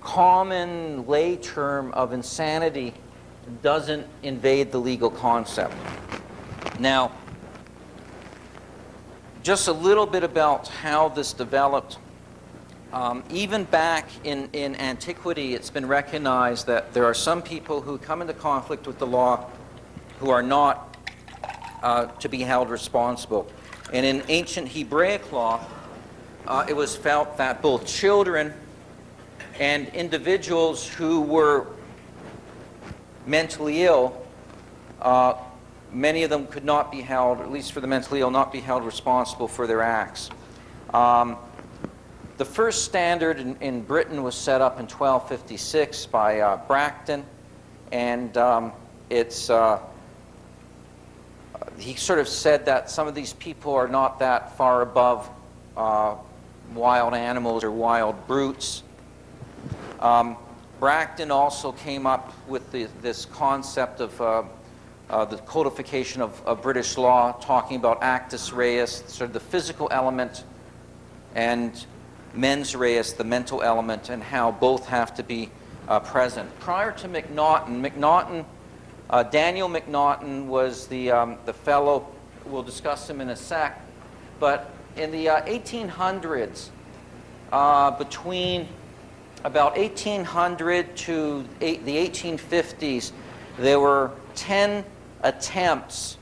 common lay term of insanity doesn't invade the legal concept. Now, just a little bit about how this developed. Even back in antiquity, it's been recognized that there are some people who come into conflict with the law who are not to be held responsible. And in ancient Hebraic law, it was felt that both children and individuals who were mentally ill, many of them could not be held, at least for the mentally ill, not be held responsible for their acts. The first standard in Britain was set up in 1256 by Bracton, and he sort of said that some of these people are not that far above wild animals or wild brutes. Bracton also came up with this concept of the codification of British law, talking about actus reus, sort of the physical element, and mens reus, the mental element, and how both have to be present. Prior to Macnaghten, Daniel Macnaghten was the fellow, we'll discuss him in a sec, but in the 1800s, between about 1800 to the 1850s, there were 10 attempts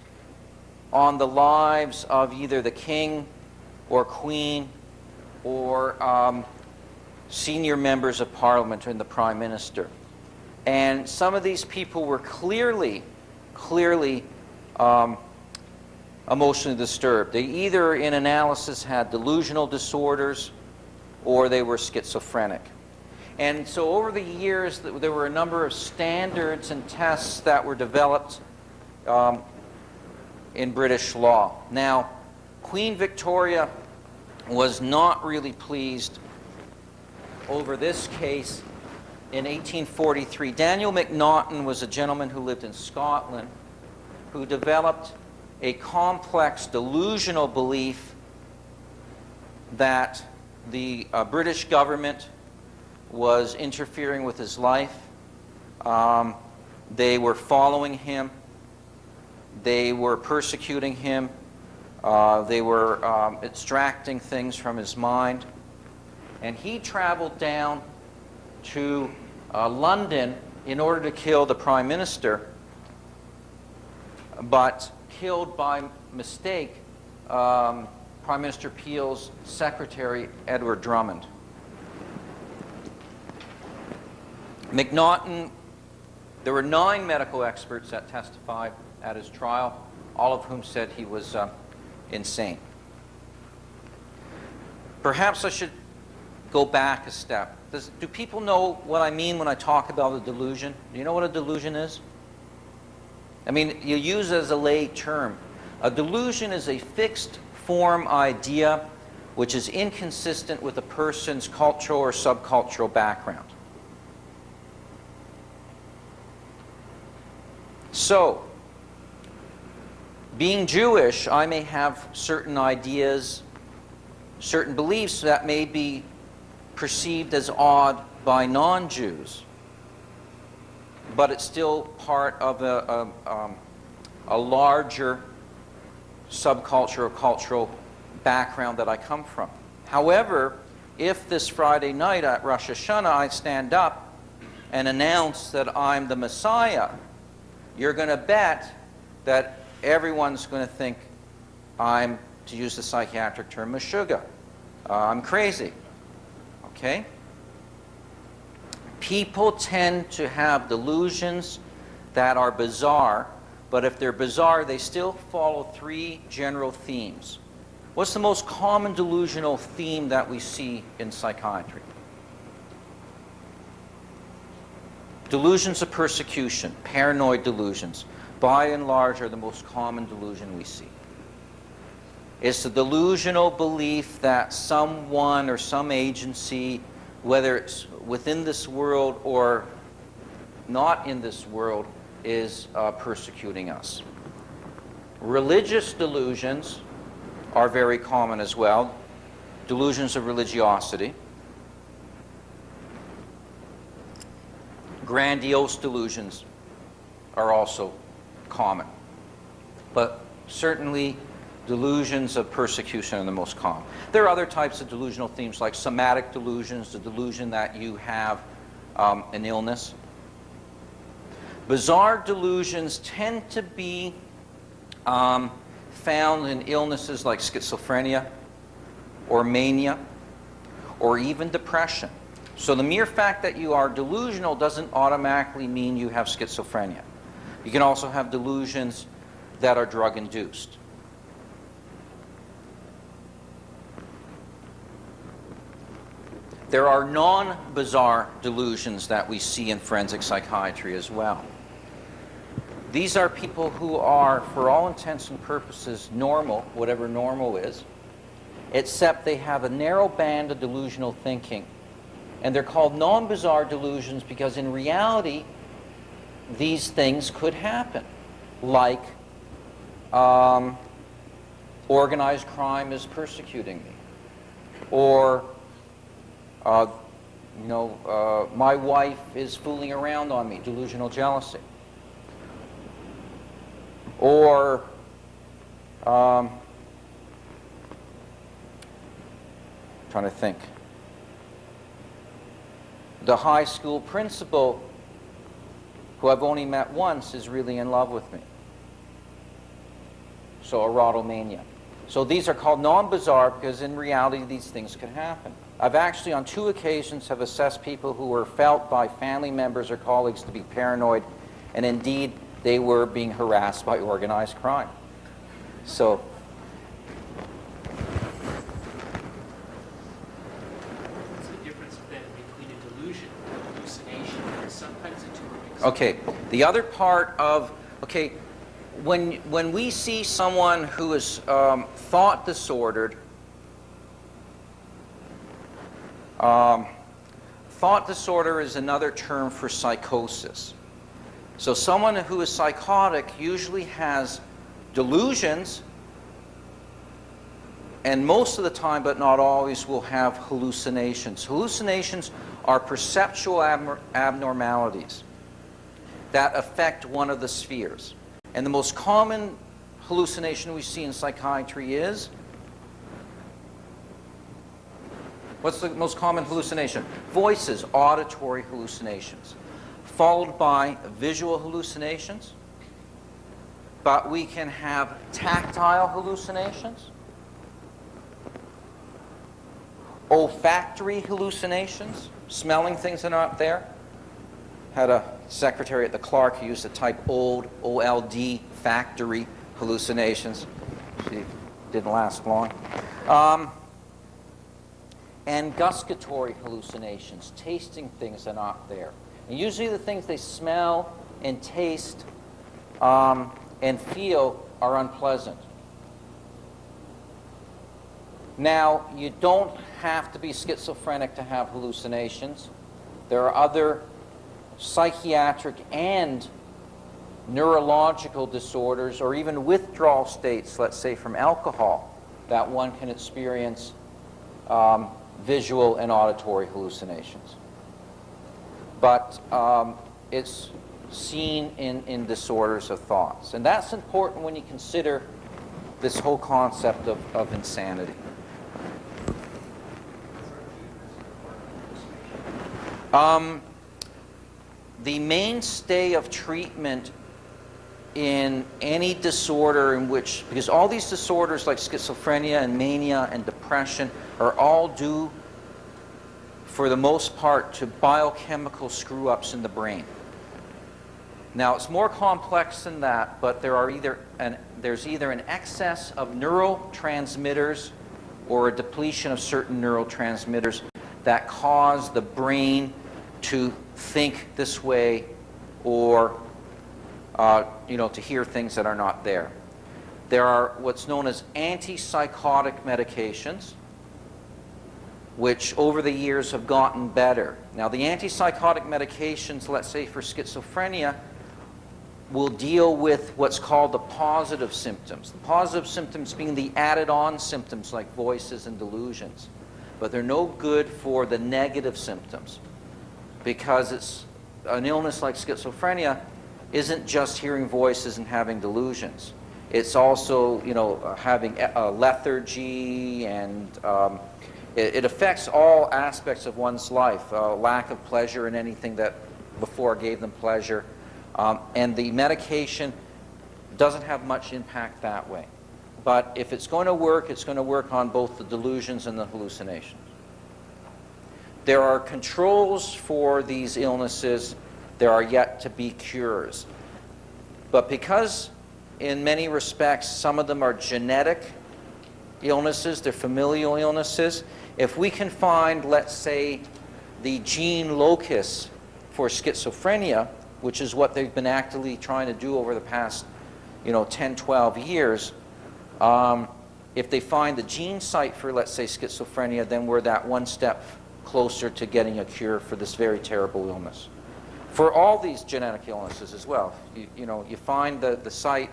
on the lives of either the king or queen or senior members of parliament and the prime minister. And some of these people were clearly emotionally disturbed. They either, in analysis, had delusional disorders or they were schizophrenic. And so over the years, there were a number of standards and tests that were developed in British law. Now, Queen Victoria was not really pleased over this case in 1843. Daniel Macnaghten was a gentleman who lived in Scotland who developed a complex delusional belief that the British government was interfering with his life. They were following him. They were persecuting him. They were extracting things from his mind. And he traveled down to London in order to kill the Prime Minister, but killed by mistake Prime Minister Peel's secretary, Edward Drummond. Macnaghten, there were 9 medical experts that testified at his trial, all of whom said he was insane. Perhaps I should go back a step. Do people know what I mean when I talk about a delusion? Do you know what a delusion is? I mean, you use it as a lay term. A delusion is a fixed form idea which is inconsistent with a person's cultural or subcultural background. So, being Jewish, I may have certain ideas, certain beliefs that may be perceived as odd by non-Jews, but it's still part of a larger subculture or cultural background that I come from. However, if this Friday night at Rosh Hashanah I stand up and announce that I'm the Messiah, you're going to bet that everyone's going to think I'm, to use the psychiatric term, Meshuggah. I'm crazy. Okay? People tend to have delusions that are bizarre, but if they're bizarre, they still follow 3 general themes. What's the most common delusional theme that we see in psychiatry? Delusions of persecution, paranoid delusions, by and large, are the most common delusion we see. It's the delusional belief that someone or some agency, whether it's within this world or not in this world, is persecuting us. Religious delusions are very common as well. Delusions of religiosity. Grandiose delusions are also common. But certainly delusions of persecution are the most common. There are other types of delusional themes like somatic delusions, the delusion that you have an illness. Bizarre delusions tend to be found in illnesses like schizophrenia or mania or even depression. So the mere fact that you are delusional doesn't automatically mean you have schizophrenia. You can also have delusions that are drug-induced. There are non-bizarre delusions that we see in forensic psychiatry as well. These are people who are, for all intents and purposes, normal, whatever normal is, except they have a narrow band of delusional thinking. And they're called non-bizarre delusions because in reality, these things could happen, like organized crime is persecuting me, or my wife is fooling around on me, delusional jealousy. Or trying to think. The high school principal, who I've only met once, is really in love with me. So erotomania. So these are called non-bizarre because in reality these things could happen. I've actually on 2 occasions have assessed people who were felt by family members or colleagues to be paranoid, and indeed they were being harassed by organized crime. So what's the difference then between a delusion and a hallucination? Because sometimes the two are mixed. okay, the other part of, okay, when we see someone who is thought disordered, thought disorder is another term for psychosis. So someone who is psychotic usually has delusions, and most of the time, but not always, will have hallucinations. Hallucinations are perceptual abnormalities that affect one of the spheres. And the most common hallucination we see in psychiatry is, what's the most common hallucination? Voices, auditory hallucinations, followed by visual hallucinations. But we can have tactile hallucinations, olfactory hallucinations, smelling things that aren't there. Had a secretary at the Clark who used to type old, O-L-D, factory hallucinations. She didn't last long. And gustatory hallucinations, tasting things that aren't there. And usually the things they smell and taste and feel are unpleasant. Now, you don't have to be schizophrenic to have hallucinations. There are other psychiatric and neurological disorders, or even withdrawal states, let's say from alcohol, that one can experience visual and auditory hallucinations. But it's seen in disorders of thoughts. And that's important when you consider this whole concept of insanity. The mainstay of treatment in any disorder in which, because all these disorders like schizophrenia and mania and depression are all due, for the most part, to biochemical screw-ups in the brain. Now, it's more complex than that, but there's either an excess of neurotransmitters or a depletion of certain neurotransmitters that cause the brain to think this way, or to hear things that are not there. There are what's known as antipsychotic medications, which over the years have gotten better. Now, the antipsychotic medications, let's say for schizophrenia, will deal with what's called the positive symptoms. The positive symptoms being the added-on symptoms like voices and delusions. But they're no good for the negative symptoms, because it's an illness like schizophrenia isn't just hearing voices and having delusions. It's also, having lethargy, and it affects all aspects of one's life. Lack of pleasure in anything that before gave them pleasure. And the medication doesn't have much impact that way. But if it's going to work, it's going to work on both the delusions and the hallucinations. There are controls for these illnesses. There are yet to be cures. But because in many respects some of them are genetic illnesses, they're familial illnesses, if we can find, let's say, the gene locus for schizophrenia, which is what they've been actively trying to do over the past 10, 12 years, if they find the gene site for, let's say, schizophrenia, then we're that one step closer to getting a cure for this very terrible illness. For all these genetic illnesses as well, you find the site,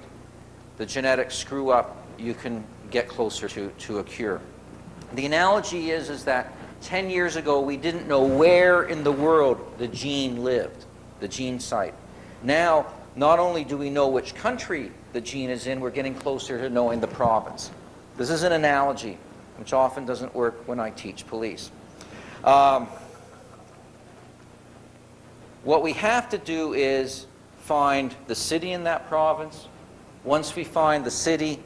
the genetics screw up, you can get closer to a cure. The analogy is that 10 years ago we didn't know where in the world the gene lived, the gene site. Now, not only do we know which country the gene is in, we're getting closer to knowing the province. This is an analogy, which often doesn't work when I teach police. What we have to do is find the city in that province. Once we find the city,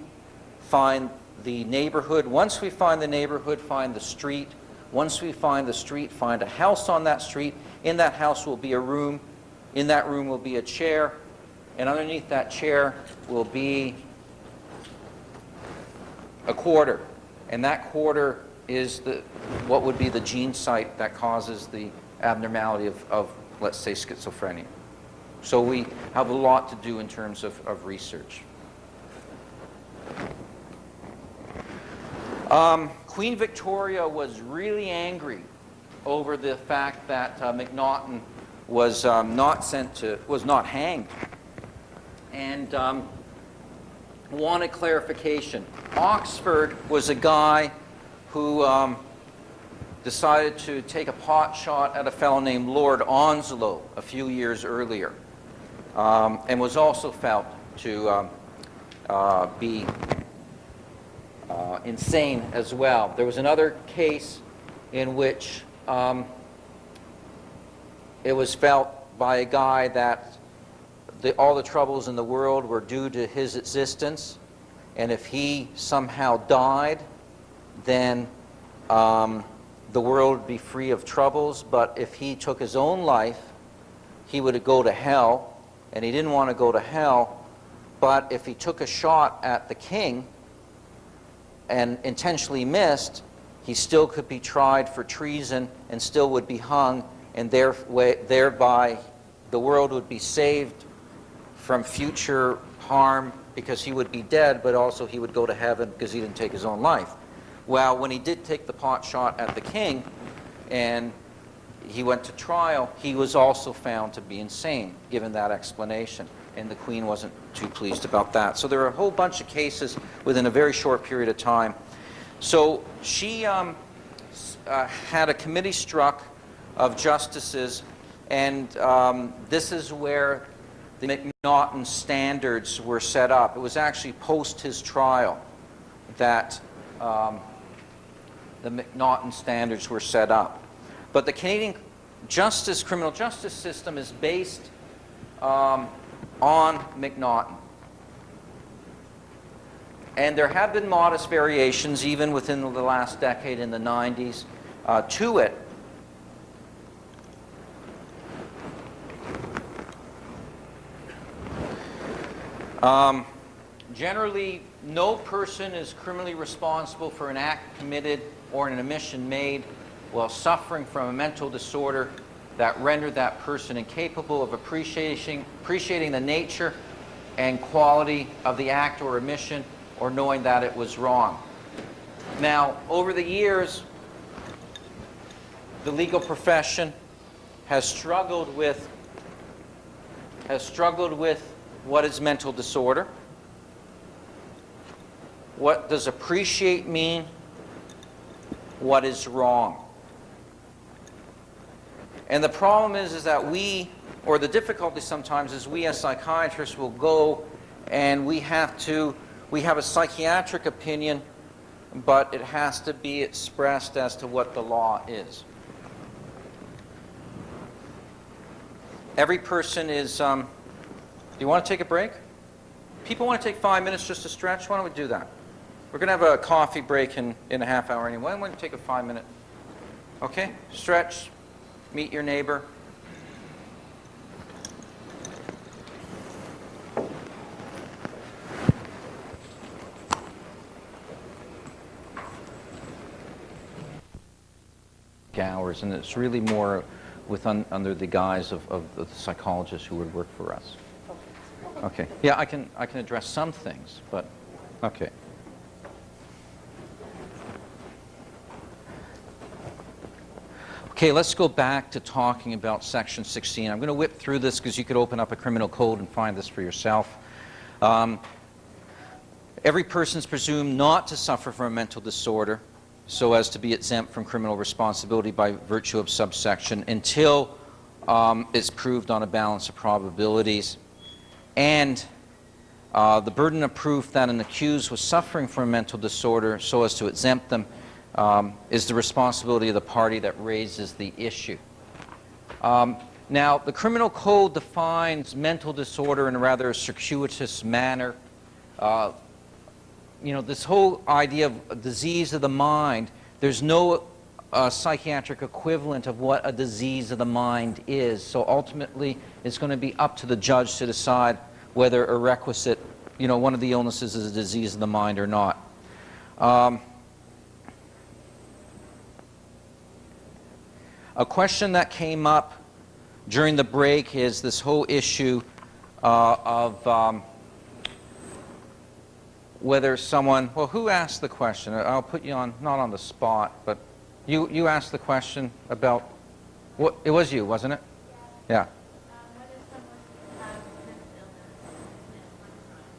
find the neighborhood. Once we find the neighborhood, find the street. Once we find the street, find a house on that street. In that house will be a room. In that room will be a chair. And underneath that chair will be a quarter. And that quarter is what would be the gene site that causes the abnormality of let's say, schizophrenia. So we have a lot to do in terms of research. Queen Victoria was really angry over the fact that MacNaughton was not hanged, and wanted clarification. Oxford was a guy who decided to take a pot shot at a fellow named Lord Onslow a few years earlier, and was also felt to be insane as well. There was another case in which it was felt by a guy that all the troubles in the world were due to his existence, and if he somehow died, then the world would be free of troubles. But if he took his own life, he would go to hell, and he didn't want to go to hell. But if he took a shot at the king and intentionally missed, he still could be tried for treason and still would be hung, and thereby the world would be saved from future harm because he would be dead, but also he would go to heaven because he didn't take his own life. Well, when he did take the pot shot at the king and he went to trial, he was also found to be insane, given that explanation. And the Queen wasn't too pleased about that. So there are a whole bunch of cases within a very short period of time. So she had a committee struck of justices, and this is where the MacNaughton standards were set up. It was actually post his trial that the MacNaughton standards were set up. But the Canadian criminal justice system is based on MacNaughton. And there have been modest variations, even within the last decade in the 90s, to it. Generally, no person is criminally responsible for an act committed or an omission made while suffering from a mental disorder that rendered that person incapable of appreciating the nature and quality of the act or omission, or knowing that it was wrong. Now, over the years, the legal profession has struggled with what is mental disorder. What does appreciate mean? What is wrong? And the problem is that the difficulty sometimes is we as psychiatrists will go and we have a psychiatric opinion, but it has to be expressed as to what the law is. Every person is, do you want to take a break? People want to take 5 minutes just to stretch? Why don't we do that? We're going to have a coffee break in a half hour anyway. Why don't we take a 5-minute? Okay? Stretch. Meet your neighbor. Hours, and it's really more under the guise of the psychologists who would work for us. Okay. Yeah, I can address some things, but okay. Okay, let's go back to talking about Section 16. I'm going to whip through this because you could open up a criminal code and find this for yourself. Every person is presumed not to suffer from a mental disorder so as to be exempt from criminal responsibility by virtue of subsection until it's proved on a balance of probabilities. And the burden of proof that an accused was suffering from a mental disorder so as to exempt them is the responsibility of the party that raises the issue. Now, the criminal code defines mental disorder in a rather circuitous manner. You know, this whole idea of a disease of the mind, there's no psychiatric equivalent of what a disease of the mind is. So ultimately, it's going to be up to the judge to decide whether a requisite, you know, one of the illnesses is a disease of the mind or not. A question that came up during the break is this whole issue of whether someone, well, who asked the question? I'll put you on, not on the spot, but you asked the question about, what, it was you, wasn't it? Yeah. Whether someone has mental illness and commits one crime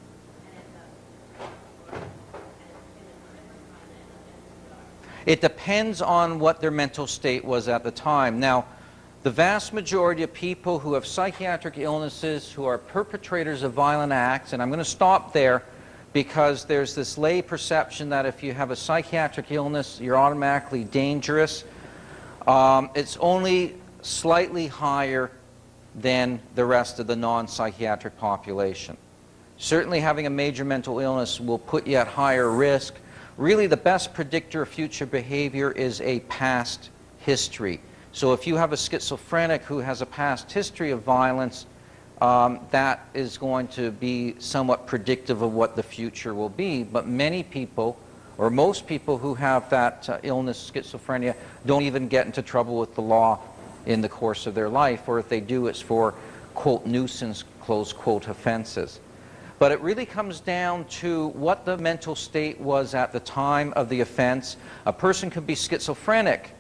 and ends up It depends on what their mental state was at the time. Now, the vast majority of people who have psychiatric illnesses, who are perpetrators of violent acts, and I'm going to stop there because there's this lay perception that if you have a psychiatric illness, you're automatically dangerous. It's only slightly higher than the rest of the non-psychiatric population. Certainly having a major mental illness will put you at higher risk. Really, the best predictor of future behavior is a past history. So if you have a schizophrenic who has a past history of violence, that is going to be somewhat predictive of what the future will be. But many people, or most people who have that illness, schizophrenia, don't even get into trouble with the law in the course of their life, or if they do, it's for, quote, nuisance, close quote, offenses. But it really comes down to what the mental state was at the time of the offense. A person could be schizophrenic,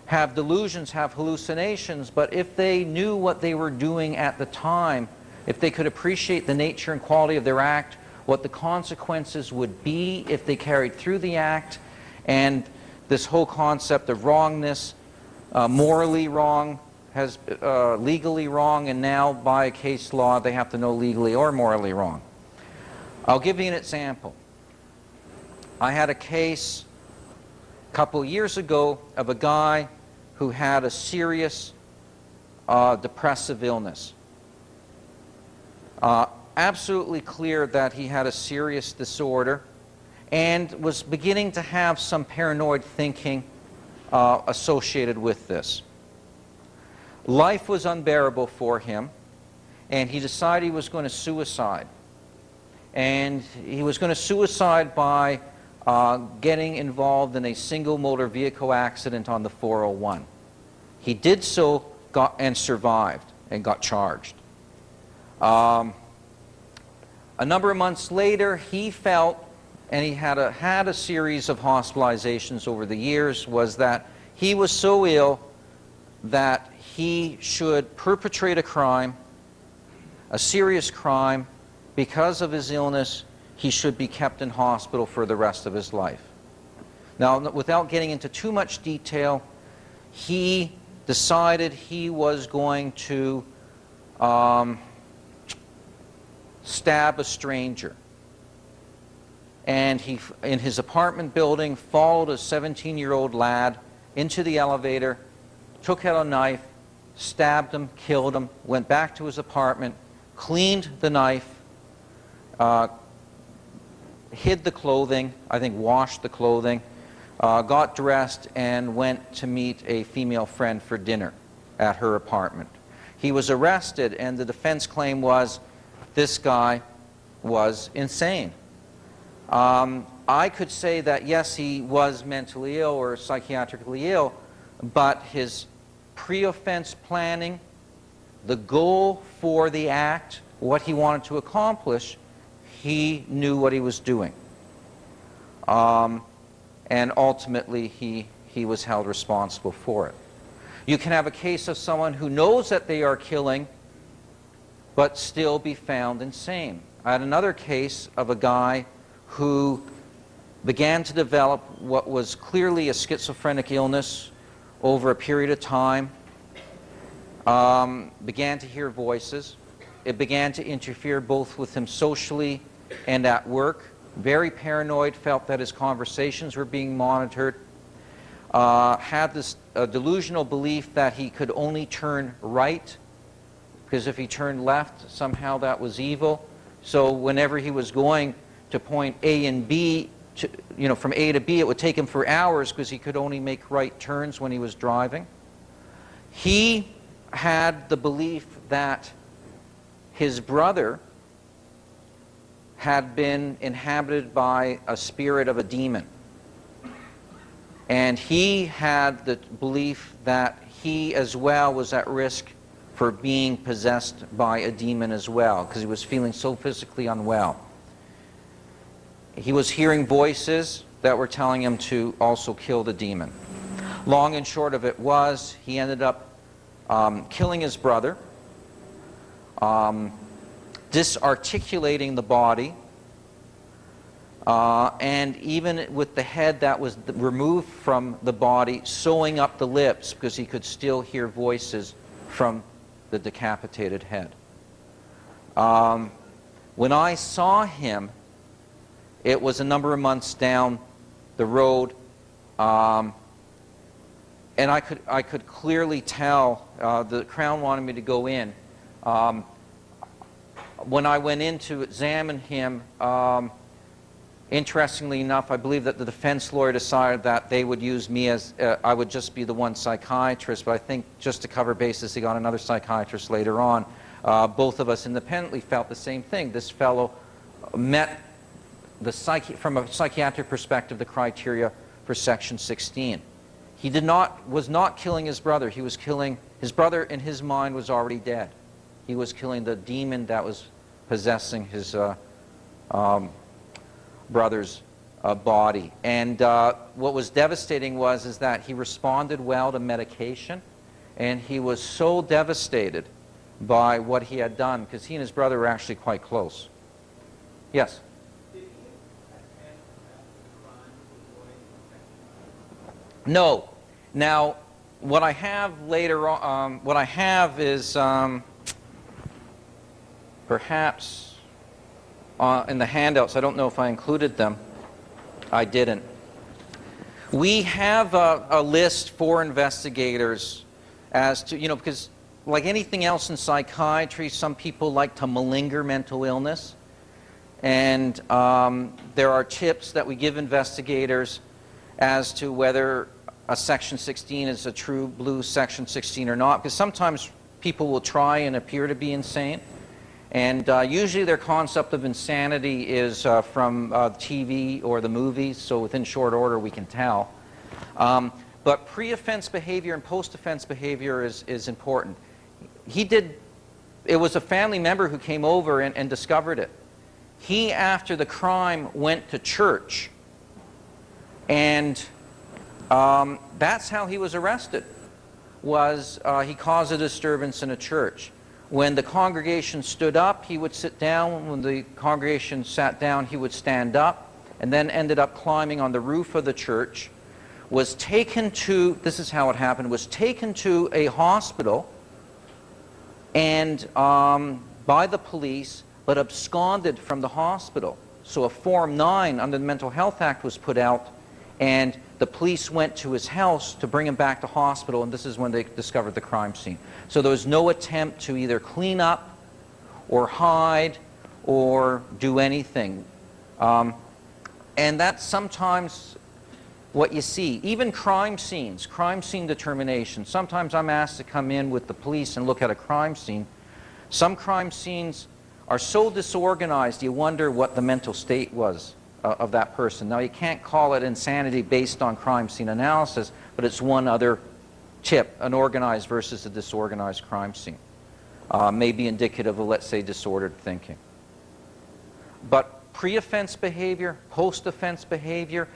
have delusions, have hallucinations, but if they knew what they were doing at the time, if they could appreciate the nature and quality of their act, what the consequences would be if they carried through the act, and this whole concept of wrongness, morally wrong, has legally wrong, and now by case law they have to know legally or morally wrong. I'll give you an example. I had a case a couple years ago of a guy who had a serious depressive illness. Absolutely clear that he had a serious disorder and was beginning to have some paranoid thinking associated with this. Life was unbearable for him, and he decided he was going to suicide. And he was going to suicide by getting involved in a single motor vehicle accident on the 401. He did so and survived and got charged. A number of months later, he felt, and he had a series of hospitalizations over the years, was that he was so ill that he should perpetrate a crime, a serious crime. Because of his illness, he should be kept in hospital for the rest of his life. Now, without getting into too much detail, he decided he was going to stab a stranger. And he, in his apartment building, followed a 17-year-old lad into the elevator, took out a knife, stabbed him, killed him, went back to his apartment, cleaned the knife, hid the clothing, I think washed the clothing, got dressed, and went to meet a female friend for dinner at her apartment. He was arrested, and the defense claim was this guy was insane. I could say that, yes, he was mentally ill or psychiatrically ill, but his pre-offense planning, the goal for the act, what he wanted to accomplish, he knew what he was doing. And ultimately, he was held responsible for it. You can have a case of someone who knows that they are killing, but still be found insane. I had another case of a guy who began to develop what was clearly a schizophrenic illness over a period of time, began to hear voices. It began to interfere both with him socially and at work. Very paranoid, felt that his conversations were being monitored, had this delusional belief that he could only turn right, because if he turned left, somehow that was evil. So whenever he was going to point A and B, from A to B, it would take him for hours because he could only make right turns when he was driving. He had the belief that his brother had been inhabited by a spirit of a demon. And he had the belief that he as well was at risk for being possessed by a demon as well, because he was feeling so physically unwell. He was hearing voices that were telling him to also kill the demon. Long and short of it was, he ended up killing his brother, disarticulating the body, and even with the head that was removed from the body, sewing up the lips because he could still hear voices from the decapitated head. When I saw him, it was a number of months down the road, and I could clearly tell the Crown wanted me to go in. When I went in to examine him, interestingly enough, I believe that the defense lawyer decided that they would use me as, I would just be the one psychiatrist, but I think just to cover bases, he got another psychiatrist later on. Both of us independently felt the same thing. This fellow met, from a psychiatric perspective, the criteria for Section 16. He was not killing his brother. He was killing, his brother in his mind was already dead. He was killing the demon that was possessing his brother's body. And what was devastating is that he responded well to medication, and he was so devastated by what he had done, because he and his brother were actually quite close. Yes? No. Now, what I have later on, what I have is perhaps in the handouts. I don't know if I included them. I didn't. We have a list for investigators as to, because like anything else in psychiatry, some people like to malinger mental illness. And there are tips that we give investigators as to whether a Section 16 is a true blue Section 16 or not, because sometimes people will try and appear to be insane, and usually their concept of insanity is from TV or the movies, so within short order we can tell. But pre-offense behavior and post-offense behavior is important. It was a family member who came over and discovered it. He, after the crime, went to church, and that's how he was arrested, he caused a disturbance in a church. When the congregation stood up, he would sit down. When the congregation sat down, he would stand up, and then ended up climbing on the roof of the church, was taken to, this is how it happened, was taken to a hospital and by the police, but absconded from the hospital. So a Form 9 under the Mental Health Act was put out, and the police went to his house to bring him back to hospital, and this is when they discovered the crime scene. So there was no attempt to either clean up or hide or do anything. And that's sometimes what you see. Even crime scenes, crime scene determination. Sometimes I'm asked to come in with the police and look at a crime scene. Some crime scenes are so disorganized you wonder what the mental state was of that person. Now, you can't call it insanity based on crime scene analysis, but it's one other tip, an organized versus a disorganized crime scene. May be indicative of, let's say, disordered thinking. But pre-offense behavior, post-offense behavior,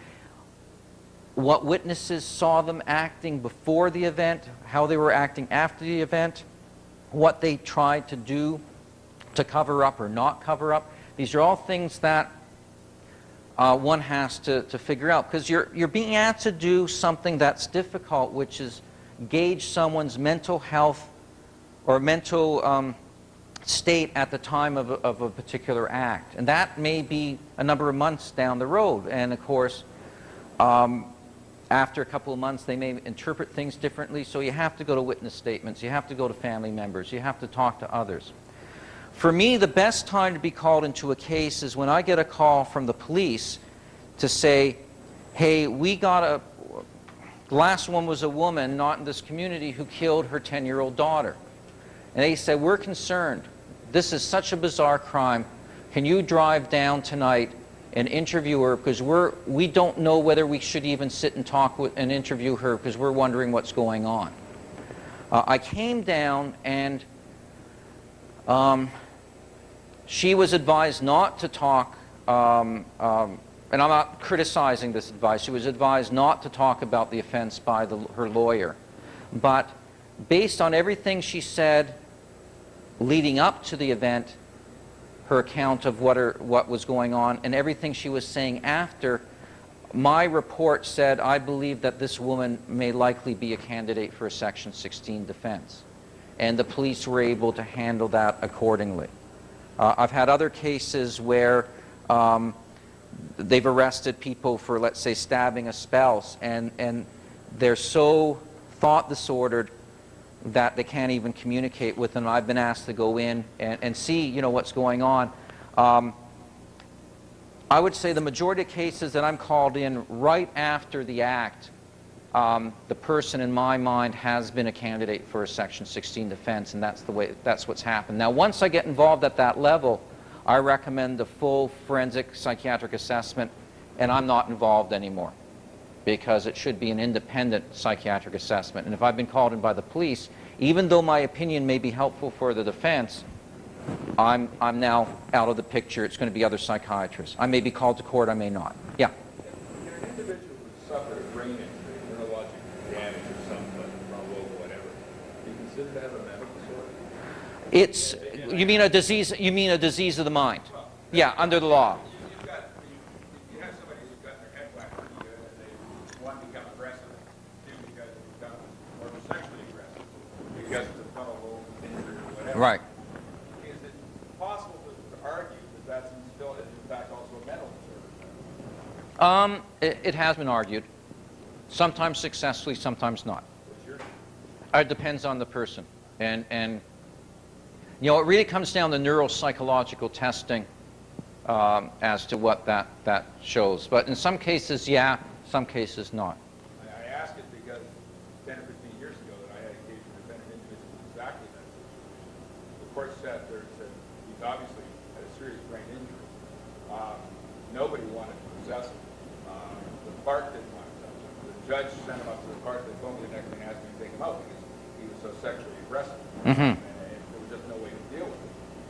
what witnesses saw them acting before the event, how they were acting after the event, what they tried to do to cover up or not cover up. These are all things that one has to figure out, because you're being asked to do something that's difficult, which is gauge someone's mental health or mental state at the time of a particular act. And that may be a number of months down the road. And of course, after a couple of months, they may interpret things differently. So you have to go to witness statements. You have to go to family members. You have to talk to others. For me, the best time to be called into a case is when I get a call from the police to say, hey, we got a... The last one was a woman, not in this community, who killed her 10-year-old daughter. And they said, we're concerned. This is such a bizarre crime. Can you drive down tonight and interview her, because we don't know whether we should even sit and talk with and interview her, because we're wondering what's going on. I came down, and she was advised not to talk, and I'm not criticizing this advice. She was advised not to talk about the offense by her lawyer. But based on everything she said leading up to the event, her account of what was going on, and everything she was saying after, my report said I believe that this woman may likely be a candidate for a Section 16 defense. And the police were able to handle that accordingly. I've had other cases where they've arrested people for, let's say, stabbing a spouse, and they're so thought disordered that they can't even communicate with them. I've been asked to go in and see, you know, what's going on. I would say the majority of cases that I'm called in right after the act, the person in my mind has been a candidate for a Section 16 defense, and that's what's happened. Now, once I get involved at that level, I recommend a full forensic psychiatric assessment, and I'm not involved anymore, because it should be an independent psychiatric assessment. And if I've been called in by the police, even though my opinion may be helpful for the defense, I'm now out of the picture. It's going to be other psychiatrists. I may be called to court, I may not. Yeah? Can an individual who suffered a brain injury, neurologic damage or something, or whatever, be considered to have a mental disorder? You mean a disease of the mind? Yeah, under the law. You have somebody who's got their head whacked and they, one, become aggressive, two, because they become more sexually aggressive, because of the frontal lobe injury or whatever. Right. Is it possible to argue that that's still, in fact, also a mental disorder? It has been argued, sometimes successfully, sometimes not. What's your... It depends on the person. And you know, it really comes down to neuropsychological testing as to what that shows. But in some cases, yeah, some cases not. I ask it because 10 or 15 years ago that I had occasion to defend an individual with exactly that situation. The court sat there and said, he's obviously had a serious brain injury. Nobody wanted to possess him. The park didn't want to touch him. The judge sent him up to the park. They phoned me the next day and asked me to take him out because he was so sexually aggressive. Mm-hmm. And there was just no way to deal with it.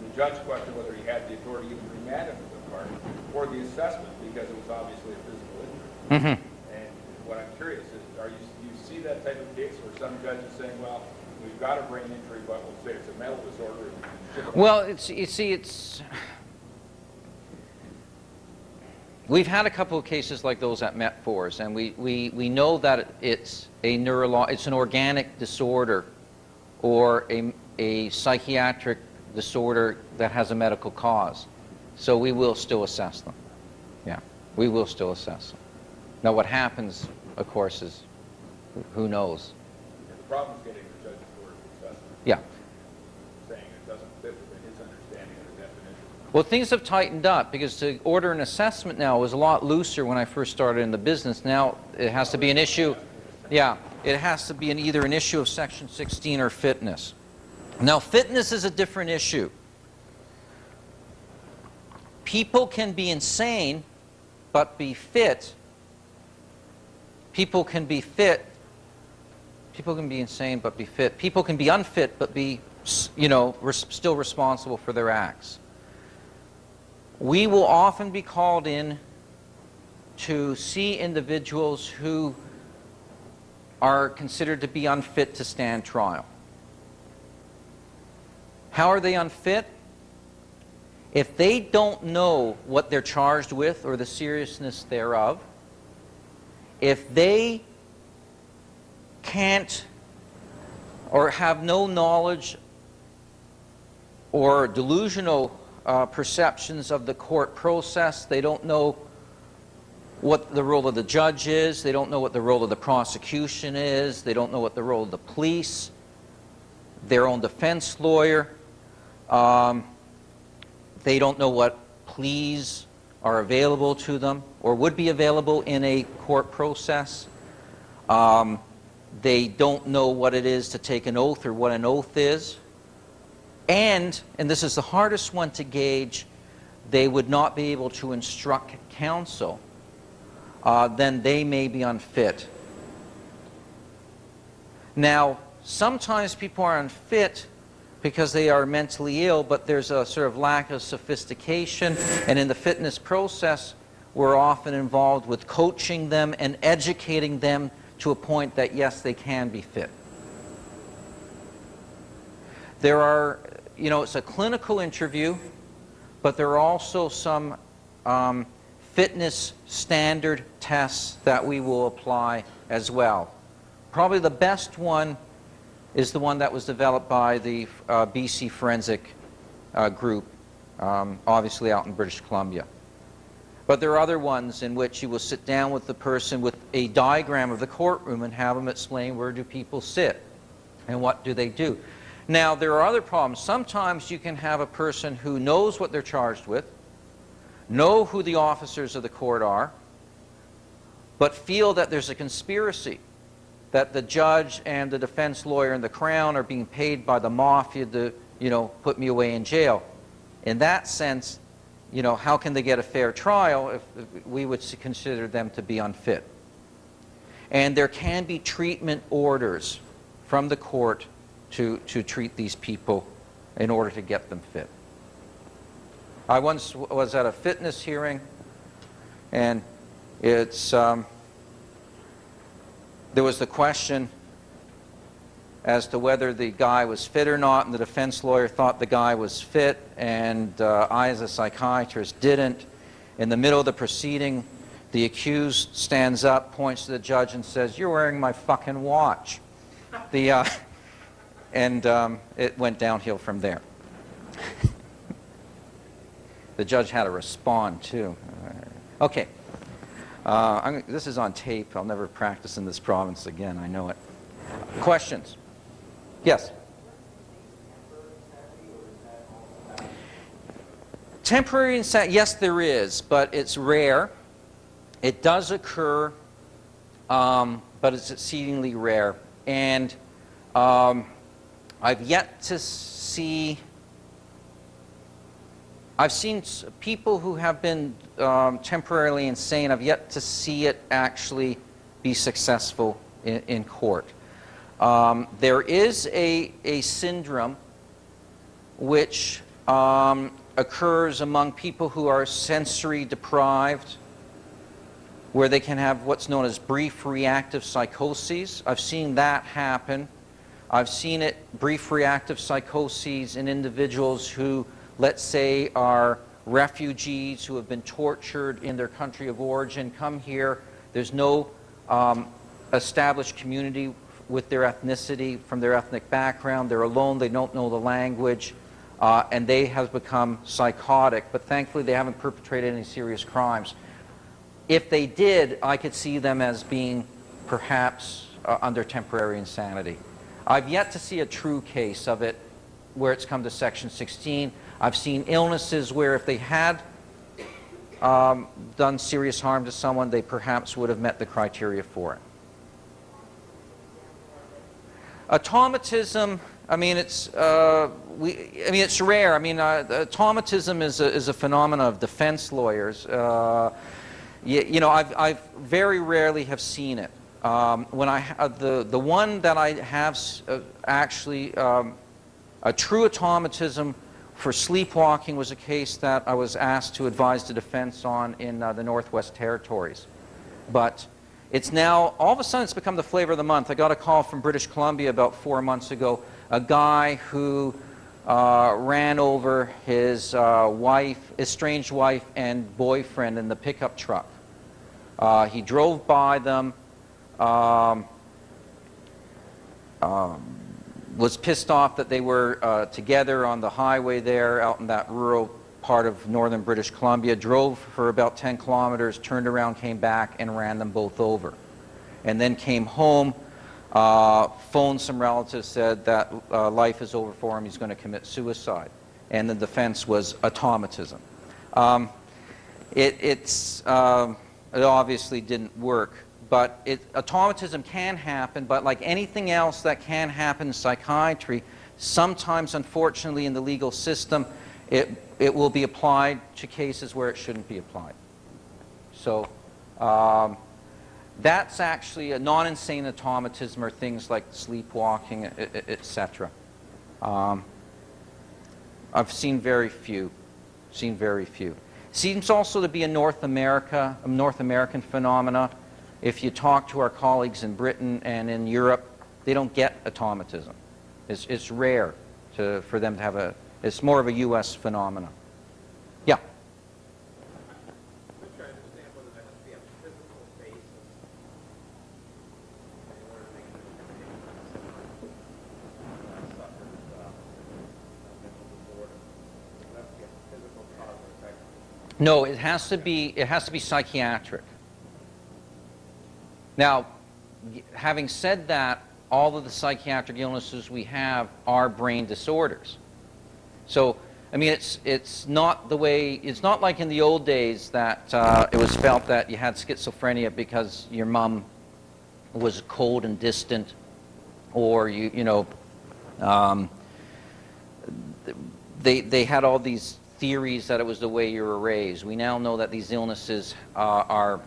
The judge questioned whether he had the authority even to remand him to the park for the assessment because it was obviously a physical injury. Mm-hmm. And what I'm curious is, you see that type of case where some judge is saying, well, we've got a brain injury, but we'll say it's a mental disorder. Well, we've had a couple of cases like those at Met-Fors, and we know that it's an organic disorder or a psychiatric disorder that has a medical cause. So we will still assess them. Yeah, we will still assess them. Now, what happens, of course, is who knows? The problem is getting the judge's authority to assess it. Yeah. Saying it doesn't fit within his understanding of the definition of Well, things have tightened up because to order an assessment now was a lot looser when I first started in the business. Now it has to be an issue, yeah, it has to be either an issue of Section 16 or fitness. Now, fitness is a different issue. People can be insane but be fit. People can be fit. People can be insane but be fit. People can be unfit but be, you know, still responsible for their acts. We will often be called in to see individuals who are considered to be unfit to stand trial. How are they unfit? If they don't know what they're charged with or the seriousness thereof, if they can't or have no knowledge or delusional perceptions of the court process, they don't know what the role of the judge is, they don't know what the role of the prosecution is, they don't know what the role of the police, their own defense lawyer, they don't know what pleas are available to them or would be available in a court process. They don't know what it is to take an oath or what an oath is. And this is the hardest one to gauge, they would not be able to instruct counsel. Then they may be unfit. Now, sometimes people are unfit because they are mentally ill, but there's a sort of lack of sophistication, and in the fitness process, we're often involved with coaching them and educating them to a point that, yes, they can be fit. There are, you know, it's a clinical interview, but there are also some fitness standard tests that we will apply as well. Probably the best one is the one that was developed by the BC Forensic Group, obviously out in British Columbia. But there are other ones in which you will sit down with the person with a diagram of the courtroom and have them explain where do people sit and what do they do. Now, there are other problems. Sometimes you can have a person who knows what they're charged with, know who the officers of the court are, but feel that there's a conspiracy, that the judge and the defense lawyer and the Crown are being paid by the mafia to, you know, put me away in jail. In that sense, you know, how can they get a fair trial if we would consider them to be unfit? And there can be treatment orders from the court to treat these people in order to get them fit. I once was at a fitness hearing, and it's there was the question as to whether the guy was fit or not, and the defense lawyer thought the guy was fit, and I as a psychiatrist didn't. In the middle of the proceeding, the accused stands up, points to the judge and says, "You're wearing my fucking watch." And it went downhill from there. The judge had to respond too. Okay. This is on tape. I'll never practice in this province again. I know it. Questions? Yes? Temporary insanity, yes, there is, but it's rare. It does occur, but it's exceedingly rare. And I've yet to see... I've seen people who have been temporarily insane. I've yet to see it actually be successful in court. There is a syndrome which occurs among people who are sensory deprived, where they can have what's known as brief reactive psychoses. I've seen that happen. I've seen it, brief reactive psychoses, in individuals who, let's say, are refugees who have been tortured in their country of origin, come here. There's no established community with their ethnicity, from their ethnic background. They're alone, they don't know the language, and they have become psychotic. But thankfully, they haven't perpetrated any serious crimes. If they did, I could see them as being perhaps under temporary insanity. I've yet to see a true case of it where it's come to Section 16. I've seen illnesses where if they had done serious harm to someone, they perhaps would have met the criteria for it. Automatism, I mean, it's it's rare. I mean, automatism is a phenomenon of defense lawyers. You know, I've very rarely have seen it. When the one that I have actually a true automatism for sleepwalking was a case that I was asked to advise the defense on in the Northwest Territories. But it's now, all of a sudden, it's become the flavor of the month. I got a call from British Columbia about 4 months ago, a guy who ran over his estranged wife and boyfriend in the pickup truck. He drove by them, was pissed off that they were together on the highway there out in that rural part of northern British Columbia, drove for about 10 kilometers, turned around, came back, and ran them both over. And then came home, phoned some relatives, said that life is over for him, he's going to commit suicide. And the defense was automatism. It obviously didn't work. But automatism can happen, but like anything else that can happen in psychiatry, sometimes, unfortunately, in the legal system, it will be applied to cases where it shouldn't be applied. So that's actually a non-insane automatism, or things like sleepwalking, etc. I've seen very few. Seems also to be a North American phenomena. If you talk to our colleagues in Britain and in Europe, they don't get automatism. It's rare for them to have it's more of a U.S. phenomenon. Yeah? I'm trying to understand whether there has to be a physical basis in order to make a determination that suffers mental disorder. There has to be a physical cause or effect. No, it has to be psychiatric. Now, having said that, all of the psychiatric illnesses we have are brain disorders. So, I mean, it's not like in the old days that it was felt that you had schizophrenia because your mom was cold and distant, or they had all these theories that it was the way you were raised. We now know that these illnesses are,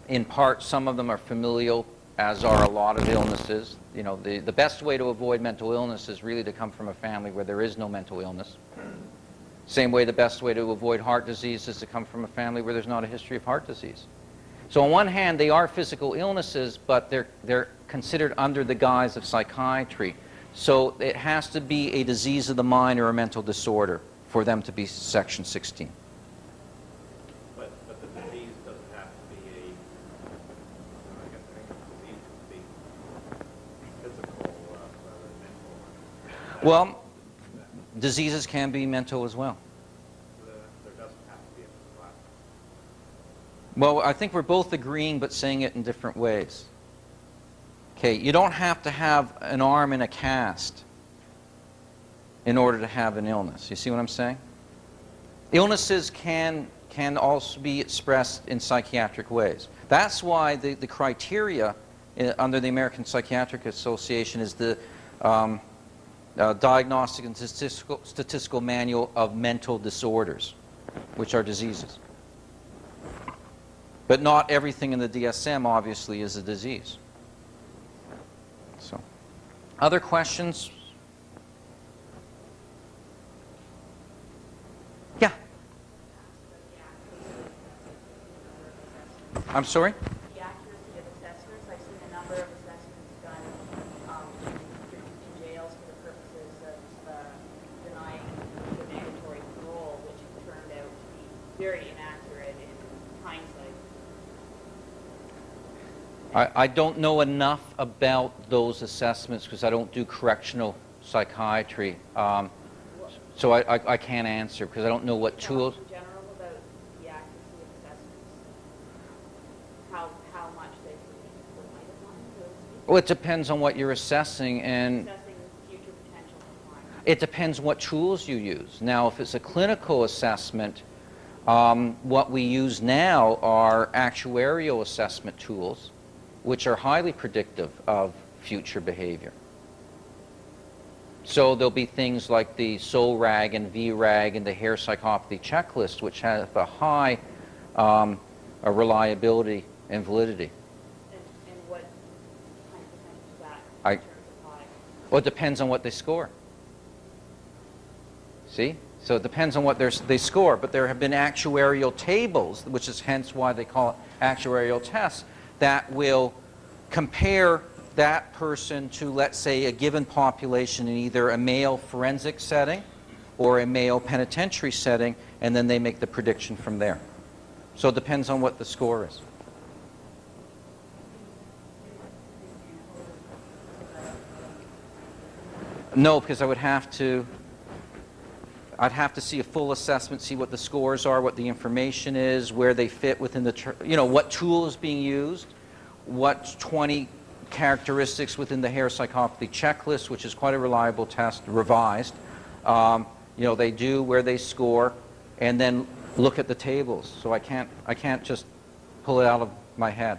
in part, some of them are familial, as are a lot of illnesses. You know, the best way to avoid mental illness is really to come from a family where there is no mental illness. Same way the best way to avoid heart disease is to come from a family where there's not a history of heart disease. So on one hand, they are physical illnesses, but they're considered under the guise of psychiatry. So it has to be a disease of the mind or a mental disorder for them to be Section 16. But the disease doesn't have to be I guess the disease could be physical rather than mental. Well, diseases can be mental as well. There doesn't have to be a class. Well, I think we're both agreeing but saying it in different ways. Okay, you don't have to have an arm in a cast in order to have an illness. You see what I'm saying? Illnesses can also be expressed in psychiatric ways. That's why the criteria under the American Psychiatric Association is the Diagnostic and Statistical Manual of Mental Disorders, which are diseases. But not everything in the DSM, obviously, is a disease. So, other questions? Yeah. I'm sorry? The accuracy of assessments. I've seen a number of assessments done in jails for the purposes of denying the mandatory parole, which turned out to be very inaccurate in hindsight. I don't know enough about those assessments because I don't do correctional psychiatry. So I can't answer because I don't know what tools. In general, about the accuracy of assessments, how much they might have wanted to speak. Well, it depends on what you're assessing, and Assessing future potential for crime. It depends what tools you use. Now, if it's a clinical assessment, what we use now are actuarial assessment tools, which are highly predictive of future behavior. So there'll be things like the SORAG and VRAG and the hair psychopathy checklist, which have a high reliability and validity. And what kind of percentage is that I- in terms of high? Well, it depends on what they score. See? So it depends on what they score, but there have been actuarial tables, which is hence why they call it actuarial tests, that will compare that person to, let's say, a given population in either a male forensic setting or a male penitentiary setting, and then they make the prediction from there. So it depends on what the score is. No, because I'd have to see a full assessment, see what the scores are, what the information is, where they fit within the, what tool is being used, what 20 characteristics within the hair psychopathy checklist, which is quite a reliable test, revised, they do, where they score, and then look at the tables. So I can't just pull it out of my head.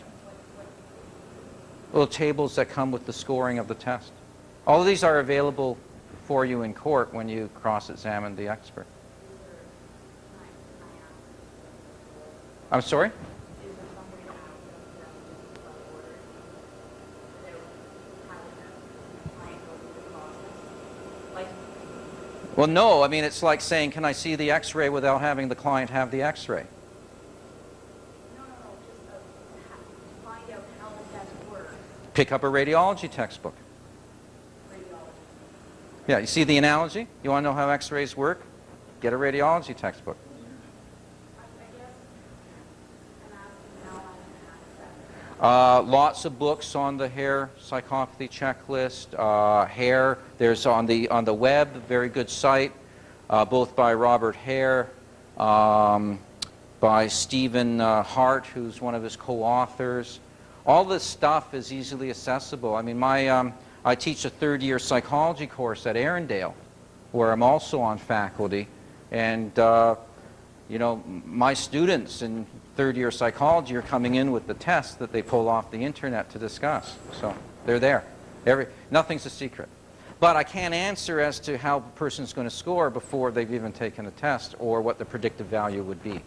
Little tables that come with the scoring of the test. All of these are available for you in court when you cross-examine the expert. I'm sorry? Well, no. I mean, it's like saying, can I see the x-ray without having the client have the x-ray? No, just find out how the test works. Pick up a radiology textbook. Yeah, you see the analogy? You want to know how x-rays work? Get a radiology textbook. Lots of books on the hair psychopathy checklist. Hair, there's on the web, a very good site, both by Robert Hare, by Stephen Hart, who's one of his co-authors. All this stuff is easily accessible. I mean, I teach a third-year psychology course at Arundel, where I'm also on faculty, and my students in third-year psychology are coming in with the tests that they pull off the internet to discuss. So they're there. Nothing's a secret. But I can't answer as to how a person's going to score before they've even taken a test or what the predictive value would be.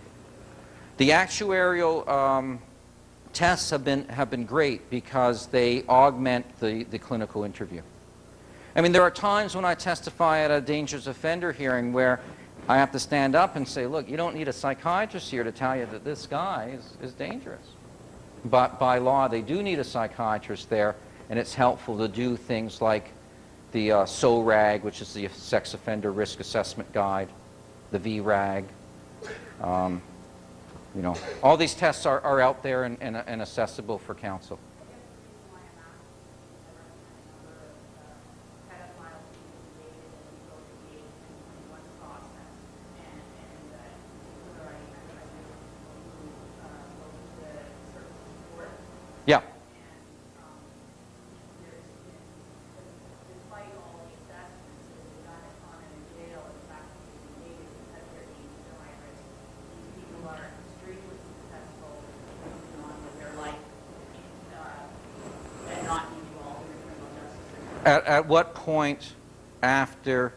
The actuarial tests have been great because they augment the clinical interview. I mean, there are times when I testify at a dangerous offender hearing where I have to stand up and say, look, you don't need a psychiatrist here to tell you that this guy is dangerous. But by law, they do need a psychiatrist there, and it's helpful to do things like the SORAG, which is the Sex Offender Risk Assessment Guide, the VRAG. All these tests are out there and accessible for counsel. Yeah. At what point after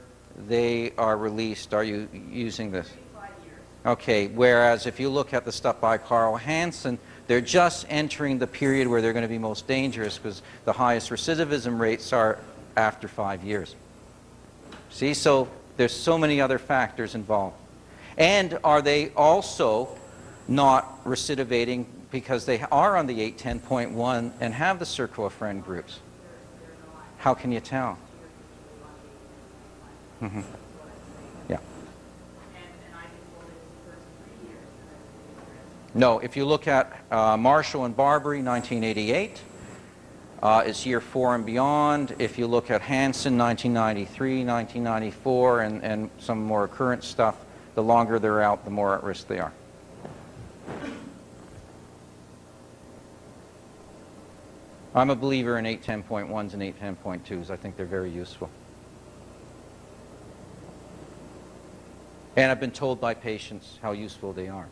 they are released are you using this? 5 years. Okay, whereas if you look at the stuff by Carl Hansen, they're just entering the period where they're going to be most dangerous because the highest recidivism rates are after 5 years. See, so there's so many other factors involved. And are they also not recidivating because they are on the 810.1 and have the circle of friend groups? How can you tell? Mm-hmm. Yeah. No, if you look at Marshall and Barbary, 1988, it's year 4 and beyond. If you look at Hansen, 1993, 1994, and some more current stuff, the longer they're out, the more at risk they are. I'm a believer in 810.1s and 810.2s. I think they're very useful. And I've been told by patients how useful they are.